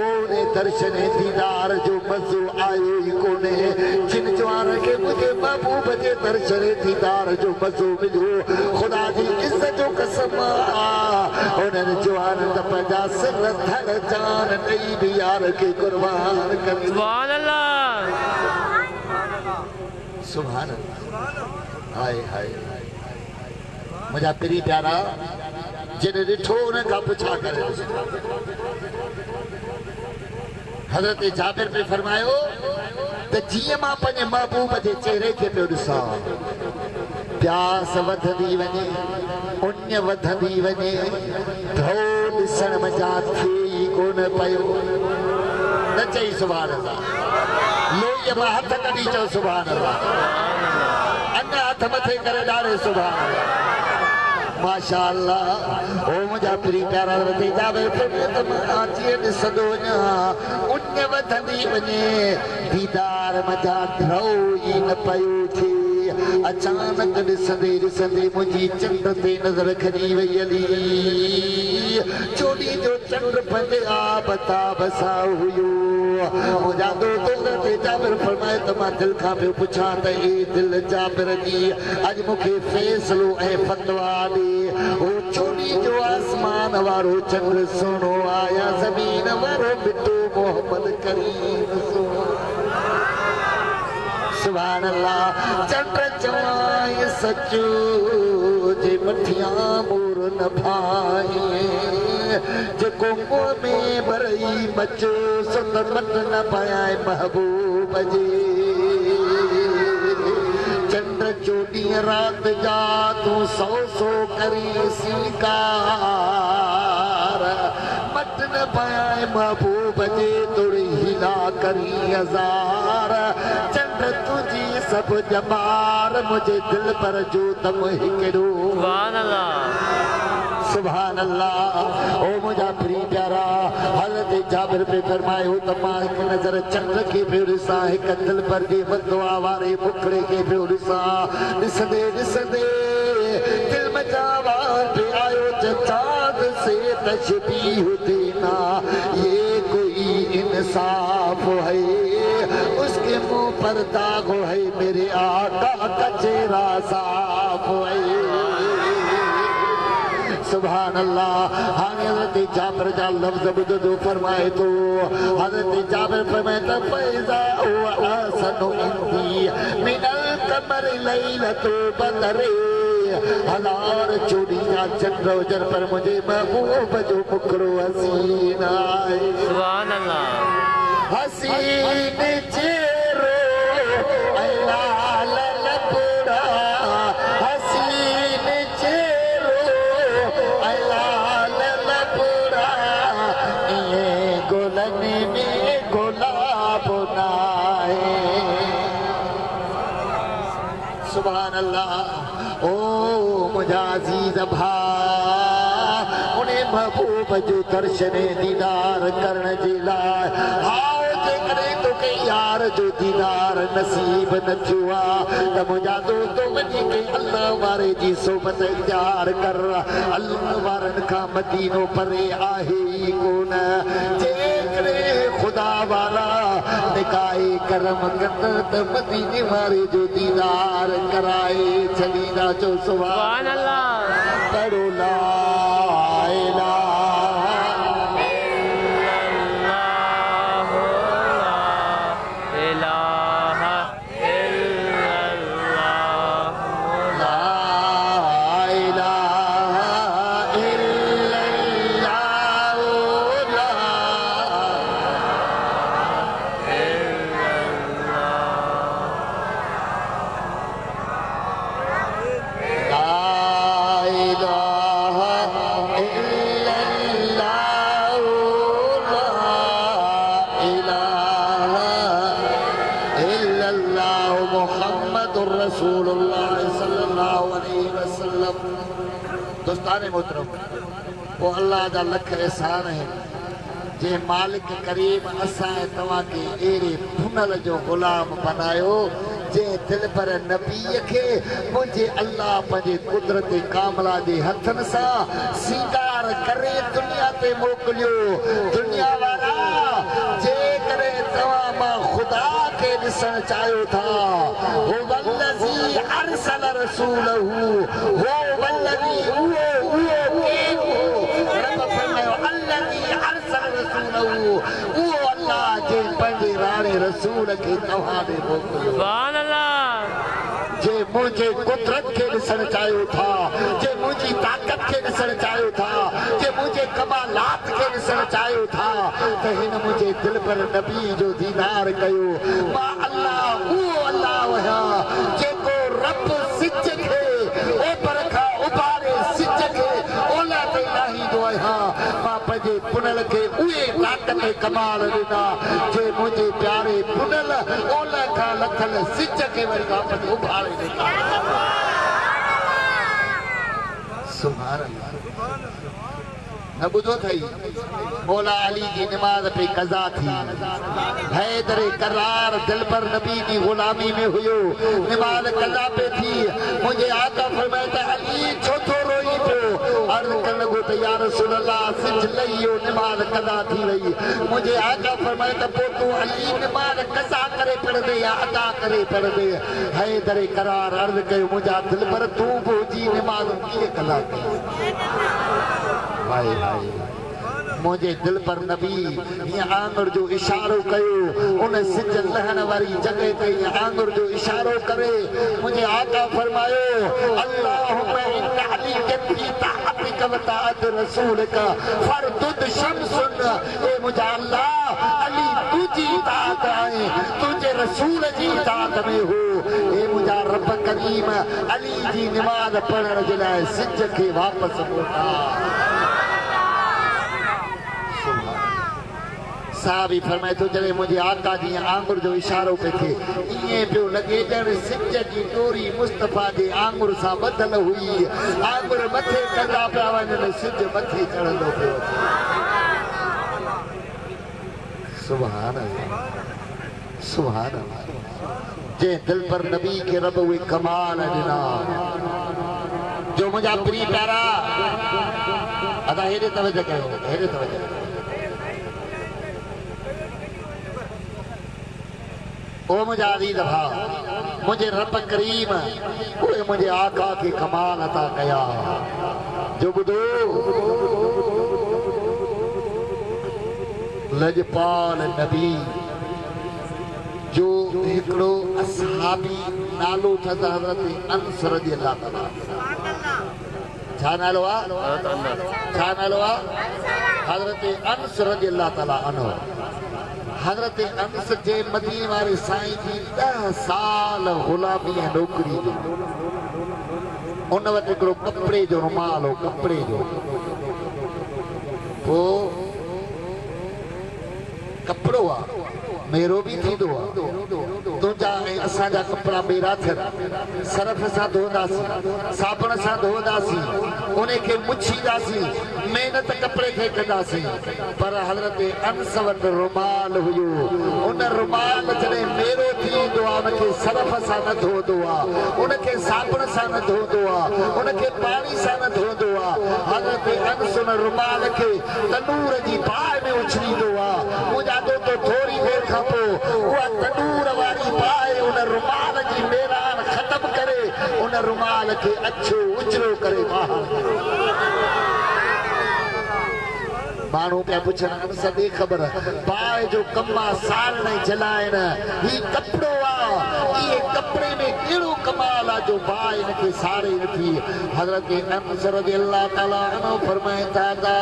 ओने दर्शन दीदार जो मज़ो आयो ई कोन्हे जिन जवान खे मुंहिंजे महबूब जे दर्शन दीदार जो मज़ो मिलियो ख़ुदा जी इज़त जो कसम उन्हनि जवान त पंहिंजा सिर धड़ जान ॾेई बि यार खे क़ुर्बान करे सुभान अल्लाह सुभान अल्लाह हाय हाय मुंहिंजा पीरी प्यारा जॾहिं ॾिठो उन खां पुछा करे हज़रत जाबिर पे फरमायो त जीअं मां पंहिंजे महबूब जे चेहरे खे पियो ॾिसां प्यास वधंदी वञे उञ वधंदी वञे धो ॾिसण मज़ा थिए ई कोन पियो न चई सुभान अल्लाह लोईअ मां हथ कढी चओ सुभान अल्लाह अञा हथ मथे करे ॾाढे सुभान अल्लाह माशाअल्लाह ओ मुंहिंजा प्री प्यारा रती जावे त मां जीअं ॾिसंदो वञा उञ वधंदी वञे दीदार मज़ा धो ई न पियो थिए अचानक ॾिसंदे ॾिसंदे मुंहिंजी चंड ते नज़र खणी वई हली चोॾी जो चंड पंहिंजे आब ताब सां हुयो मुंहिंजा दोस्त जाबिर फरमाए त मां दिलि खां पियो पुछां त ए दिलि जाबिर जी अॼु मूंखे फ़ैसिलो ऐं फतवा ॾे ओ चोॾी जो आसमान वारो चंड सुहिणो आया ज़मीन वारो मिठो मोहम्मद करीम सुभान अल्लाह चंड चवाई सचो जे मठियां मोर न भाई जेको मुंहं में भरई बचो सुत मट न पाए महबूब जे चंड चोॾी राति जा तूं सौ सौ करी सीकार मट न पाए महबूब जे तुड़ी हिला करी हज़ार चंड तुझी सब जमार मुझे दिल पर जो तम हिकड़ो सुभान अल्लाह सुभान अल्लाह ओ मुंहिंजा प्री प्यारा हज़रत जाबिर पे फरमायो त मां हिकु नज़र चंड खे पियो ॾिसां हिकु दिल पर जे बदुआ वारे मुखड़े खे पियो ॾिसां ॾिसंदे ॾिसंदे दिल में जावान पे आयो चाँद से तशबीह देना ये कोई इंसाफ है उसके मुंह पर दाग है मेरे आका का चेहरा साफ है सुभान अल्लाह हाणे हज़रत जाबिर जा लफ़्ज़ ॿुधो फरमाए थो हज़रत जाबिर फरमाए त फ़ैज़ा हुआ अहसनु इंदी मिनल कमर लैलतुल बदर हज़ार चोॾी जा चंड हुजनि पर मुंहिंजे महबूब जो मुखड़ो हसीन आहे सुभान अल्लाह हसीन चेहरो ऐं लाल लबड़ा हसीन चेहरो ऐं लाल लबड़ा इएं गुलनि में गुलाब नाहे सुभान अल्लाह ओ मुंहिंजा अज़ीज़ भाउ उन महबूब जो दर्शन दीदार करण जे लाइ हाउ जेकॾहिं तोखे यार जो दीदार नसीब न थियो आहे त मुंहिंजा दोस्त वञी के अल्लाह वारे जी सोबत इख्तियार कर अल्लाह वारनि खां मदीनो परे आहे ई कोन जेकॾहिं ख़ुदा वारा निकाए करम कंदा त मदीने वारे जो दीदार कराए छॾींदा चो सुभान अल्लाह पढ़ो ला इलाहा इल्लल्लाह दोस्तान मोहतरम वो अल्लाह दा लख एहसान है जे मालिक करीम असां तव्हां खे अहिड़े फुनल जो गुलाम बनायो जे दिल पर नबी के मुझे अल्लाह पंहिंजे कुदरत कामला जे हथनि सां सींगार करे दुनिया ते मोकिलियो दुनिया वारा जे करे तव्हां मां ख़ुदा खे ॾिसण चाहियो था हो वल्लज़ी अरसल रसूलहू हो वल्लज़ी रब फरमायो अल्लज़ी अरसल रसूलहू वो अल्लाह जे पंहिंजे राणे रसूल खे तव्हां ॾे मोकिलियो सुभान अल्लाह जे मुझे कुदरत के ॾिसण चाहियो था जे मुझी ताकत के ॾिसण चाहियो था जे मुझे कमालात के ॾिसण चाहियो था त हिन मुझे दिल पर नबी जो दीदार कयो मां अल्लाह उहो अल्लाह आहियां जेको रब सिज खे ओपर खां उभारे सिज खे ओलह ते लाहींदो आहियां मां पंहिंजे पुनल खे उहे ताकत कमाल ॾिना जे मुंहिंजे प्यारे पुनल ओलह खां लथल सिज खे वरी वापसि उभारे ॾिना सुभान अल्लाह न ॿुधो अथई मौला अली जी निमाज़ पे कज़ा थी हैदर करार दिल पर नबी जी गुलामी में हुयो निमाज़ कज़ा पे थी मुझे आका फरमाए त अली छो थो रोई पियो अर्ज़ करण लॻो त या रसूल अल्लाह सिज लही वियो निमाज़ कज़ा थी वई मुझे आका फरमाए त पोइ तूं अली निमाज़ कज़ा करे पढ़ंदे या अदा करे पढ़ंदे हैदर करार अर्ज़ कयो मुंहिंजा दिल पर तूं बि हुजी निमाज़ कीअं कज़ा कई भाई मुझे दिल पर नबी ये आंगुर जो इशारो कयो उन सिज लहण वाली जगह ते ये आंगुर जो इशारो करे मुझे आका फरमायो अल्लाहुम्मा इन्ना अली जन्नती ताअतिक व ताअत रसूलक फरदुद शमसुन ए मुझे अल्लाह अली तुझी ताअत है तुझे रसूल जी ताअत में हो ए मुझे रब करीम अली जी नमाज पढ़ण जे लाइ सिज के वापस मोटा साहबी फरमाए तो जॾहिं मुंहिंजे आका जी आंगुर जो इशारो पे थे ईअं पियो लॻे ॼण सिज जी डोरी मुस्तफ़ा जे आंगुर सां ॿधल हुई आंगुर मथे कंदा पिया वञनि सिज मथे चढ़ंदो पियो सुभान अल्लाह सुभान अल्लाह जे दिल पर नबी के रब उहे कमाल ॾिना जो मुंहिंजा प्री प्यारा अदा हेॾे तवजो कयो हेॾे तवजो ओ मुझे अज़ीज़ भाउ मुझे रब करीम उहे मुझे आका के कमाल अता कया जो ॿुधो लजपाल नबी जो हिकिड़ो असहाबी नालो अथसि हज़रत अनस रज़ियल्लाहु ताला छा नालो आहे छा नालो आहे हज़रत अनस रज़ियल्लाहु ताला अन्हु हज़रत अनस जे मदीने वारे साईं जी 10 साल गुलामी ऐं नौकरी जी उन वटि हिकिड़ो कपिड़े जो रुमाल हो कपिड़े जो पोइ कपिड़ो आहे मेरो भी थींदो आहे तुंहिंजा ऐं असांजा कपिड़ा मेरा थियनि सरफ सां धोईंदासीं साबुण सां धोईंदासीं उन खे मुछींदासीं महिनत कपिड़े खे कंदासीं पर हज़रत अनस वटि रुमाल हुयो उन रुमाल जॾहिं मेरो थी ईंदो आहे उनखे सरफ सां न धोईंदो आहे उनखे साबुण सां न धोईंदो आहे उनखे पाणी सां न धोईंदो आहे हज़रत अनस उन रुमाल खे तनूर जी बाहि में उछलींदो आहे मुंहिंजा दोस्तो थोरी देरि खां पोइ उहा तनूर वारी बाहि उन रुमाल जी मेरान ख़तम करे उन रुमाल खे अछो उजरो करे माण्हू पिया पुछनि अनस ॾे ख़बर बाहि जो कमु आहे सारण जलाइण ही कपिड़ो आहे इहे कपिड़े में कहिड़ो कमाल आहे जो बाहि हिनखे साड़े नथी हज़रत अनस रज़ियल्लाहु ताला अन्हु फरमाइनि था त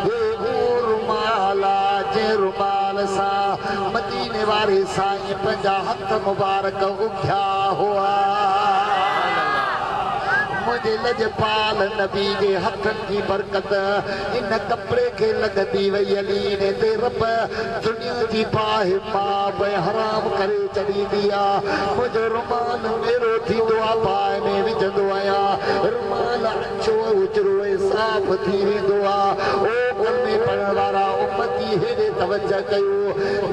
हे उहो रुमाल आहे जंहिं रुमाल सां मदीने वारे साईं पंहिंजा हथ मुबारक उघिया हुआ मुझे लजपाल नबी के हथन की बरकत इन कपड़े के लगती वही अली ने ते रब दुनिया की पाह मां पे हराम करे चली दिया मुझे रुमाल मेरो थी दुआ पाए में विझंदो आया रुमाल अचो उचरो साफ थी दुआ ओ कलमे पढ़ण वारा उम्मती हेॾे तवज्जो कयो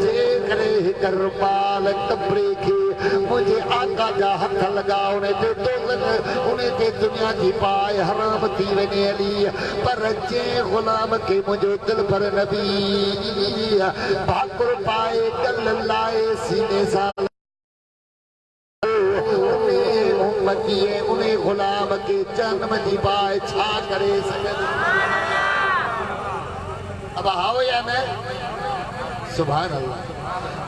जे करे हिक रुमाल कपड़े के मुझे आका जा हथ लगा उन्हें ते दोज़न उन्हें ते दुनिया की पाए हराम थी वने अली पर जे गुलाम के मुझे दिल पर नबी भाकुर पाए गल लाए सीने सा उन्हें गुलाम के जन्म जी पाए छा करे अब आओ या न सुभान अल्लाह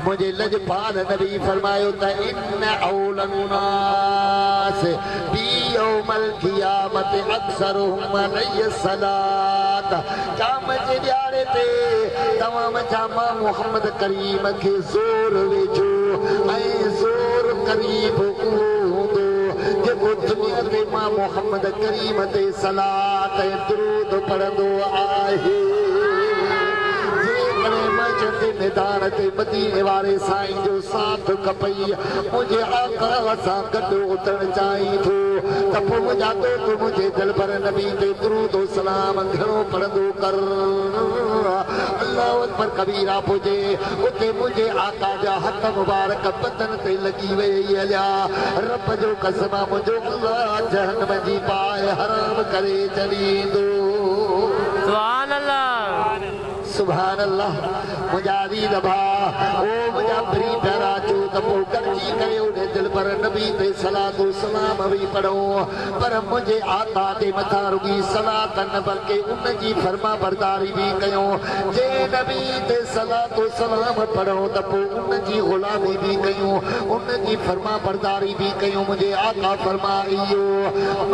मुझे लजपाल नबी फरमायो त इन औलन्नास बी यौमल क़ियामत अक्सरुहुम अलैहि सलात काम जे ॾियारे ते तमाम जामा मोहम्मद करीम के ज़ोर वेझो ऐं ज़ोर करीब हूंदो जेको दुनिया ते मां मोहम्मद करीम ते सलात ऐं दुरूद पढ़ंदो आहे मैदान ते मदीने वाले साईं जो साथ खपई मुझे आका सां गॾु उतरण चाहिं थो त पोइ मुंहिंजा दोस्त मुंहिंजे दिल पर नबी ते दुरूद सलाम घणो पढ़ंदो कर अल्लाह अकबर कबीरा पुजे उते मुंहिंजे आका जा हथ मुबारक बदन ते लॻी वई अलिया रब जो कसम मुंहिंजो अल्लाह जहन्नम जी पाए हराम करे छॾींदो सुभान अल्लाह सुभान अल्लाह मुझा दी दबा ओ मुझा बरी प्यारा जो तपो करजी करे उन्हें दिल पर नबी ते सलातो सलाम भी पढ़ो पर मुझे आका ते मथा रुगी सलात न बल्कि उन जी फरमा बरदारी भी कयो जे नबी ते सलातो सलाम पढ़ो तपो उन जी गुलामी भी कयो उन जी फरमा बरदारी भी कयो मुझे आका फरमाइयो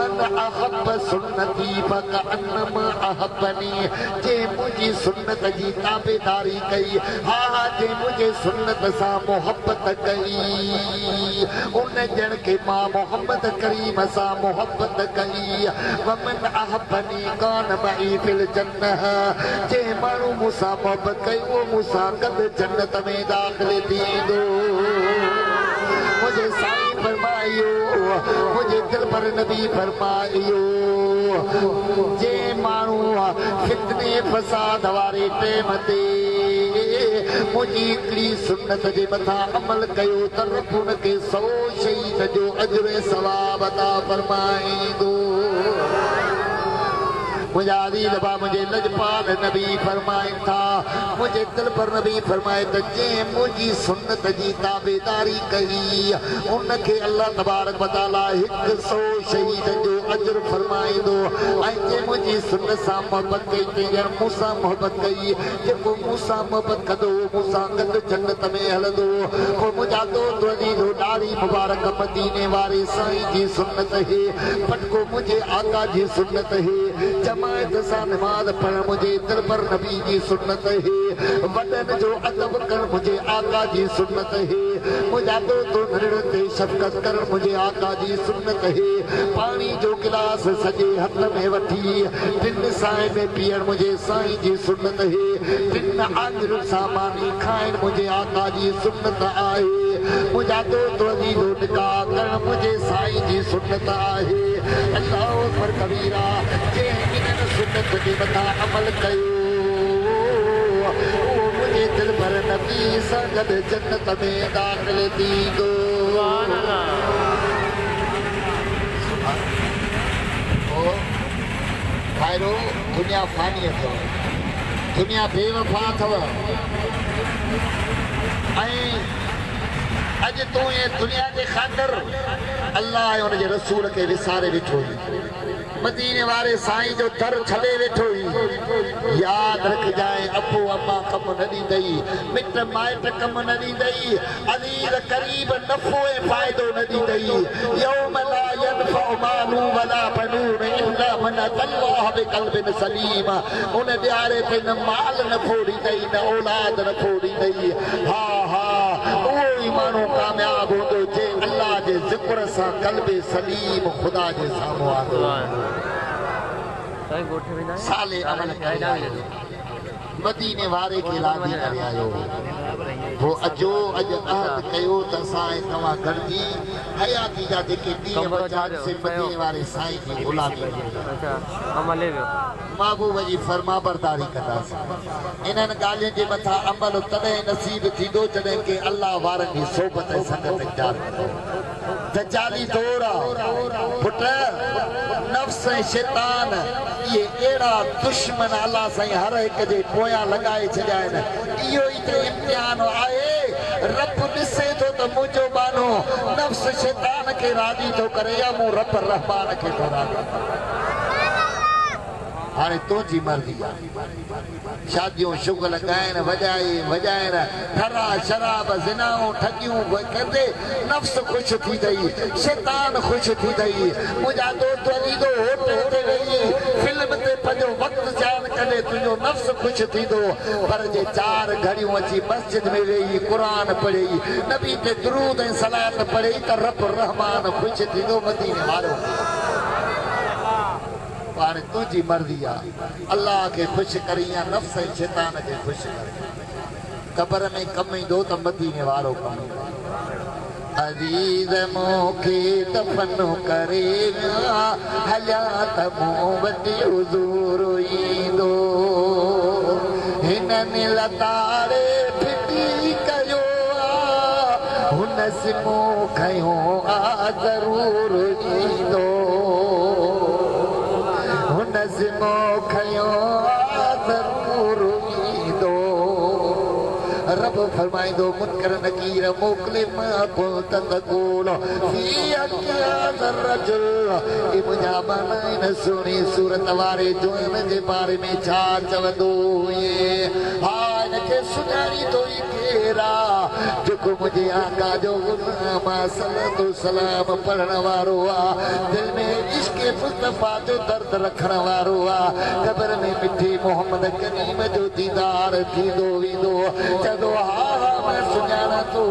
मन अहब सुन्नती फकअन्नमा अहबनी जे मुझी सुन्नत जी ताबेदारी कई हा हा जे मुझे सुन्नत सा मोहब्बत कई उन जन के मां मोहम्मद करीम सा मोहब्बत कई वमन अहबनी कान मई फिल जन्नह जे मानू मूसा मोहब्बत कई वो मूसा गद जन्नत में दाखिल थींदो मुझे साईं फरमायो मुझे दिल पर नबी फरमायो जे मानू फितने फसाद वारे टेम ते मुझी हिकड़ी सुन्नत जे मथा अमल कयो त रब उन खे 100 शहीद जो अजर सवाब अता फरमाईंदो मुझा दी दबा मुझे लजपाल नबी फरमाइन था मुझे दिल पर नबी फरमाए त जे मुझी सुन्नत जी ताबेदारी कई उनखे अल्लाह तबारक व तआला 100 शहीद जो अजर फरमाईंदो ऐं जे मुझी सुन्नत सां मोहब्बत कई ते मूंसा मोहब्बत कई जेको मूंसा मोहब्बत कंदो मूंसा गॾु जन्नत में हलंदो पोइ मुंहिंजा दोस्त अजीज़ो ॾाढी मुबारक मदीने वारे साईं जी सुन्नत है पटको मुझे आका जी सुन्नत है जमायत सां नमाज पढ़ मुझे दिल पर नबी जी सुन्नत है वडन जो अदब कर मुझे आका जी सुन्नत है मुझा दोस्त नरड़ ते शफ़क़त कर मुझे आका जी सुन्नत है पानी जो गिलास सजे हथ में वठी दिन साए में पियण मुझे साईं जी सुन्नत है दिन आखिर सामानी खाइण मुझे आका जी सुन्नत आहे मुझा दोस्त अजीज़ो निकाह करण मुझे साईं जी सुन्नत आहे अल्लाह अकबर कबीरा जे इन्हनि सुन्नत जे मथां अमल कयो उहो मुंहिंजे दिल पर नबी सां गॾु जन्नत में दाख़िल थींदो सुभान अल्लाह खाइरो दुनिया फानी अथव दुनिया बेवफा अथव ऐं अॼु तूं ये दुनिया जे ख़ातिर अल्लाह ऐं हुनजे रसूल खे विसारे वेठो मदीने वारे साईं जो दर छॾे वेठो यादि रखजांइ अबू अम्मा कम न ॾींदई मिट माइट कम न ॾींदई अज़ीज़ करीब नफ़ो ऐं फ़ाइदो न ॾींदई यौम ला यनफ़उ मालु वला बनून इल्ला मन अल्लाह बिक़ल्बिन सलीम उन ॾियारे ते न माल नफ़ो ॾींदई न औलाद नफ़ो ॾींदई हा हा उहो ई माण्हू कामयाब हूंदो जे अल्लाह जे ज़िक्र शुक्र सा कल्बे सलीम खुदा जे साम्हूं आ साईं गोठे में ना साले अमल करे आयो मदीने वारे के लादी करे आयो वो अजो अज अहद कयो त साईं तव्हां गॾिजी हयाती जा जेके ॾींहं बचा से मदीने वारे साईं जी गुलामी अच्छा अमल है महबूब जी फरमा बरदारी कंदासीं इन्हनि ॻाल्हियुनि जे मथां अमल तॾहिं नसीब थींदो जॾहिं के अल्लाह वारनि जी सोबत ऐं संगत इख्तियार कंदो दजाली दौर पुट नफ्स ऐं शैतान इहे अहिड़ा दुश्मन अल्लाह साईं हर हिक जे पोयां लॻाए छॾिया आहिनि इहो ई त इम्तिहान आहे रब ॾिसे थो त मुंहिंजो बानो नफ्स शैतान खे राज़ी थो करे या मूं रब रहमान खे थो राज़ी हाणे तुंहिंजी मर्ज़ी आहे शादियूं शुगल ॻाइण वॼाइण ठरा शराब ज़िनाऊं ठगियूं कंदे नफ़्स ख़ुशि थी अथई शैतान ख़ुशि थी अथई मुंहिंजा दोस्त ईंदो होटल ते वेही फिल्म ते पंहिंजो वक़्तु ज़ान कॾहिं तुंहिंजो नफ़्स ख़ुशि थींदो पर जे 4 घड़ियूं अची मस्जिद में वेही क़ुर पढ़े नबी ते दुरूद ऐं सलात पढ़े त रब रहमान ख़ुशि थींदो मदीने वारो हाणे तुंहिंजी मर्ज़ी आहे अल्लाह खे ख़ुशि करी या नफ़्स ऐं शैतान खे ख़ुशि करे क़बर में कमु ईंदो त मदीने वारो कमु अज़ीज़ मूंखे दफ़न करे विया हलिया त मूं वटि हुज़ूर ईंदो हिननि लताड़े फिटी कयो आहे हुन सिमो खयो आहे ज़रूरु ईंदो नज़मो खयो ज़रूर ईंदो रब फरमाईंदो मुनकर नकीर मोकिले मां पोइ त ॻोल्ह मुंहिंजा माना इन सुहिणी सूरत वारे जुअन जे बारे में छा चवंदो हा हिनखे सुञाणी थो ई केरु आहे जेको मुंहिंजे आका जो गुलाम सलतो सलाम पढ़ण वारो आहे दिलि में इश्क़ मुस्तफ़ा जो दर्द रखण वारो आहे क़बर में मिठी मोहम्मद करीम जो दीदार थींदो वेंदो चवंदो हा हा मां सुञाणा थो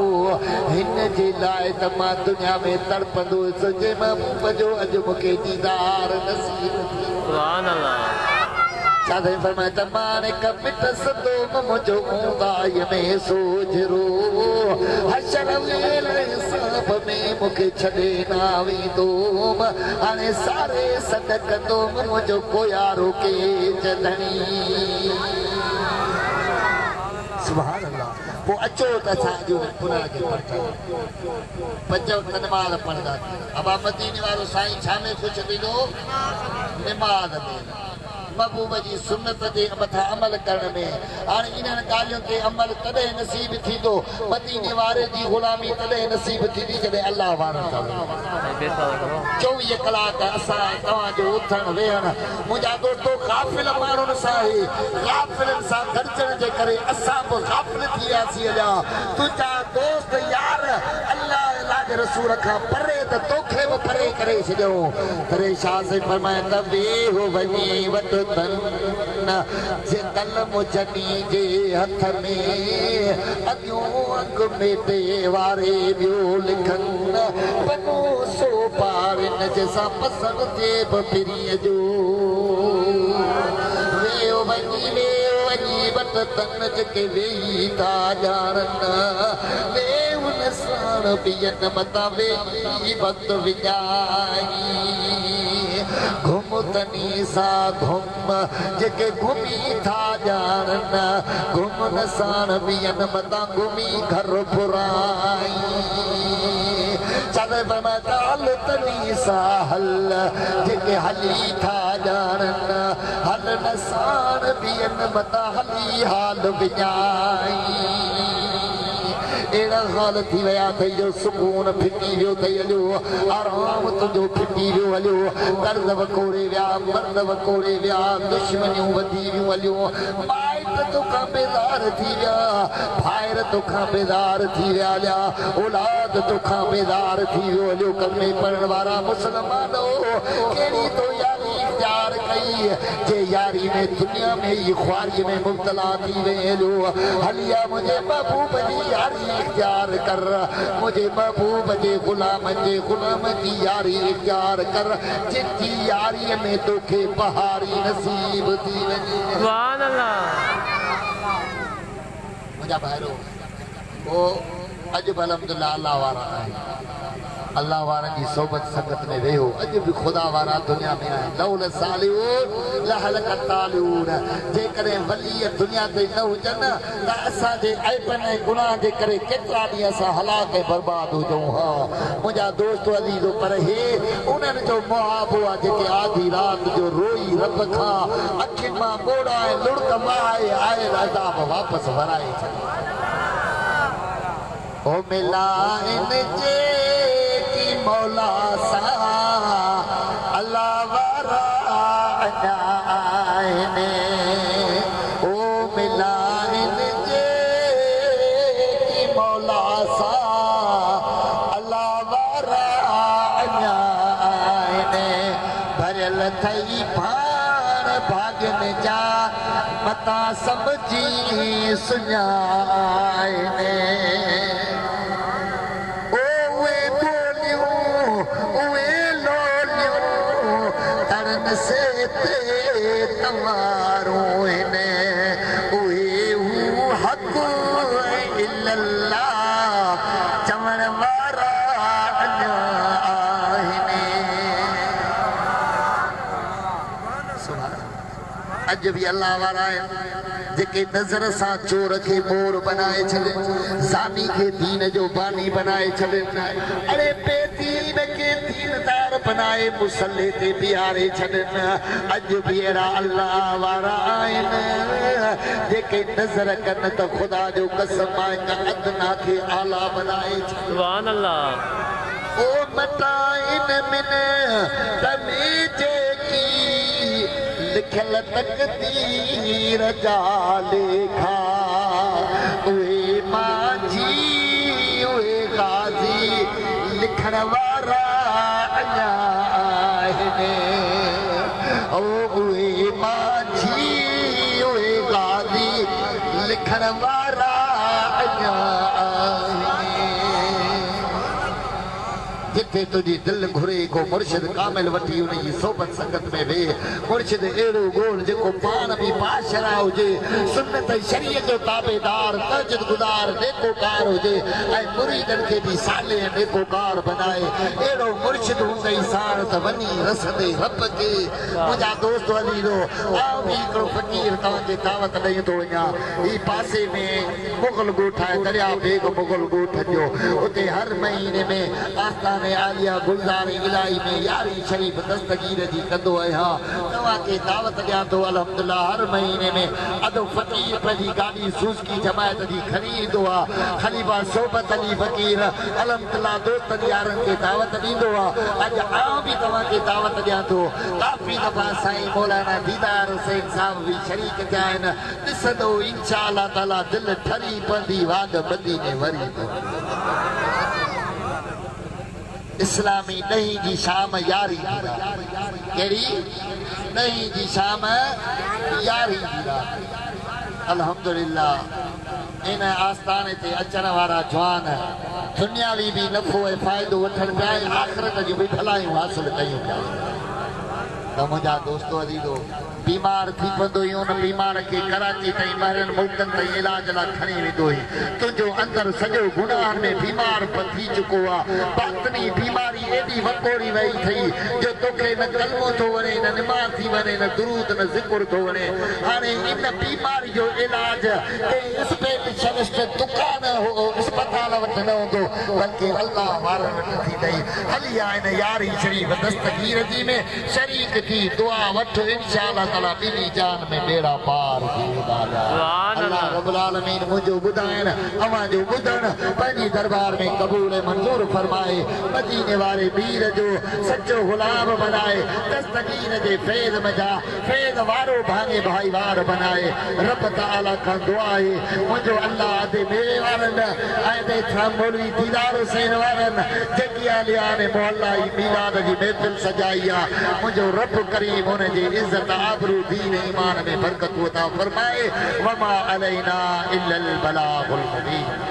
हिन जे लाइ त मां दुनिया में तड़पंदुसि जे महबूब जो अॼु मूंखे दीदार नसीब थी सुभान अल्लाह साधे फरमाए त माने कमिट सदो मुंहिंजो ऊंदाई में सोजरो हशर वेल हिसाब में मूंखे छॾे न वेंदो हाणे सारे सॾ कंदो मुंहिंजो कोयारो के जलणी सुभान अल्लाह पोइ अचो त असांजो पुराण खे पढ़ो पंज वक़्त नमाज़ पढ़ंदा अबा मदीने वारो साईं छा में ख़ुशि थींदो नमाज़ में महबूब जी सुन्नत जे मथां अमल करण में हाणे इन्हनि ॻाल्हियुनि ते अमल तॾहिं नसीब थींदो मदीने वारे जी ग़ुलामी तॾहिं नसीब थींदी जॾहिं अल्लाह वारनि सां 24 कलाक असां तव्हांजो उथण वेहण मुंहिंजा दोस्तो गाफ़िल माण्हुनि सां ई गाफ़िलनि सां गॾिजण जे करे असां बि गाफ़िल थी वियासीं अञा तुंहिंजा दोस्त यार अल्लाह जे रसूल खां परे त तोखे बि परे करे छॾियो तॾहिं छा से फरमाए त वेहो वञी वटि जे कलम जनी जे हथ में अॻियों अॻु में वारे ॿियो लिखनि बनो सो पार इन जंहिंसां पसंदि थिए बि फिरीअ जो वेहो वञी वटि तन जेके वेही था ॼाणनि वे उन साण ॿियनि मथां वेही वक़्तु विञाई घुम तनी सा घुम जेके घुमी था ॼाणनि घुमन साण ॿियनि मथां घुमी घर फुराई हल तनी सा हल जेके हली था ॼाणनि हल साण ॿियनि मथां हली हाल विञाई अहिड़ा हाल थी विया अथई जो सुकून फिटी वियो अथई हलियो आराम तुंहिंजो फिटी वियो हलियो कर्ज़ वकोड़े विया मर्द वकोड़े विया दुश्मनियूं वधी वियूं हलियो माइट तोखां बेज़ार थी विया भाइर तोखां बेज़ार थी विया हलिया औलाद तोखां बेज़ार थी वियो हलियो कलमे पढ़ण वारा मुस्लमान कहिड़ी तो यारी इख्तियार कई जे यारी में दुनिया में ही ख्वारी में मुब्तला थी वेलो हलिया मुझे महबूब जी यारी इख्तियार कर मुझे महबूब जे गुलाम की यारी इख्तियार कर जिनकी यारी में तोखे बहारी नसीब थी वञे सुभान अल्लाह मुझा भाइरो वो अॼु बि अलहमदुलिल्लाह अल्लाह वारा आहिनि अल्लाह वारनि जी सोबत संगत में वेहो अॼु बि ख़ुदा वारा दुनिया में आहिनि लौल सालिऊन लहलकत तालिऊन जेकॾहिं वली दुनिया ते न हुजनि त असांजे ऐबनि ऐं गुनाह जे करे केतिरा ॾींहं असां हलाक ऐं बर्बाद हुजूं हा मुंहिंजा दोस्त अज़ीज़ो पर हे उन्हनि जो मुहाबो आहे जेके आधी राति जो रोई रब खां अखियुनि मां ॿोड़ा ऐं लुड़क माए आयल अज़ाब वापसि वराए छॾे ओ मिलाइन जे की मौला सा अल्लाह वारा अञा आहिनि ओ मिलाइन जे की मौला सा अल्लाह वारा अञा आहिनि भरियल थई भाण भाॻनि जा मता सम्झी सुञाणे से ते तमारो ने उहे हक़ इल्लल्लाह चवण वारा अञा आहिनि अॼु बि अल्लाह वारा आहिनि जेके नज़र सां चोर खे मोर बनाए छॾनि ज़ानी खे दीन जो बानी बनाए छॾनि अरे बेदीन खे दीनदार बनाए मुसल्ले ते बीहारे छॾनि अॼु बि अहिड़ा अल्लाह वारा आहिनि जेके नज़र कनि त ख़ुदा जो कसम आहे त अदना खे आला बनाए छॾनि सुभान अल्लाह ओ मटाइन मिन तमी जेकी लिखल तकदीर जा लेखा उहे माझी उहे गाज़ी लिखण वारा अञा आहिनि ओ उहे माझी उहे गाज़ी लिखण वारा अञा आहिनि जिथे तुझी दिल घुरे को मुर्शिद कामिल वठी उनजी सोबत संगत में वे मुर्शिद अहिड़ो गोल जेको पाण बि बादशाह हुजे सुन्नत शरीयत जो ताबेदार तजद गुज़ार नेकोकार हुजे ऐं मुरीदनि खे बि साले नेकोकार बनाए अहिड़ो मुर्शिद हूंदई साण त वञी रसदे रब खे मुंहिंजा दोस्त अज़ीज़ो आउं बि हिकिड़ो फ़क़ीर तव्हांखे दावत ॾेई थो वञा ही पासे में मुग़ल ॻोठ आहे दरिया बेग मुग़ल ॻोठ जो उते हर महीने में आस्थान आलिया गुलज़ार इलाही में यारी शरीफ़ दस्तगीर जी कंदो आहियां तव्हांखे दावत ॾियां थो अल्हम्दुलिल्लाह हर महीने में अधो फ़क़ीर पंहिंजी गाॾी सूज़की जमायत जी खणी ईंदो आहे ख़लीफ़ा सोबत अली फ़क़ीर अल्हम्दुलिल्लाह दोस्तनि यारनि खे दावत ॾींदो आहे अॼु आउं बि तव्हांखे दावत ॾियां थो काफ़ी दफ़ा साईं मौलाना दीदार हुसैन साहिब बि शरीक थिया आहिनि ॾिसंदो इंशा अल्लाह ताला दिलि ठरी पवंदी वाद बदी में वरी इस्लामी ॾहीं जी शाम यारी कहिड़ी ॾहीं जी शाम यारी अल्हम्दुलिल्लाह इन आस्थाने ते अचण वारा जवान दुनियावी बि नफ़ो ऐं फ़ाइदो वठण पिया ऐं आख़िरत जूं बि भलायूं हासिल कयूं पिया त मुंहिंजा दोस्तो अज़ीज़ो बीमार थी पवंदो हुई उन बीमार खे कराची ताईं ॿाहिरनि मुल्कनि ताईं इलाज लाइ खणी वेंदो हुई तुंहिंजो अंदरि सॼो गुनाहनि में बीमार थी चुको आहे बातनी बीमारी एॾी वकोड़ी वई अथई जो तोखे न कलमो थो वणे न निमाज़ थी वञे न दुरूद न ज़िक्र थो वणे हाणे इन बीमारी जो इलाज स्पेशलिस्ट दुकान अस्पताल वटि न हूंदो बल्कि अल्लाह वारनि वटि थींदई हली आहे इन यारी शरीफ़ दस्तगीर जी में शरीक थी दुआ वठ इंशा अल्लाह ताला ॿिन्ही जान में बेड़ा पार थी वेंदा अल्लाह रब्बुल आलमीन मुझे बुधाइन अवां जो बुधन पंहिंजी दरबार में कबूल मंजूर फरमाए मदीने वाले पीर जो सच्चो गुलाम बनाए दस्तगीर दे फैज़ मजा फैज़ वारो भांगे भाईवार बनाए रब ताला का दुआ है मुझे अल्लाह दे मेरे वारन आए था मौलवी दीदार हुसैन वारन जगिया लियाने मोहल्ला मिलाद जी महफिल सजाइया मुझे रब करीम उन जी इज्जत आबरू दीन ईमान में बरकत अता फरमाए वमा अलैना इल्लल बलागुल मुबीन।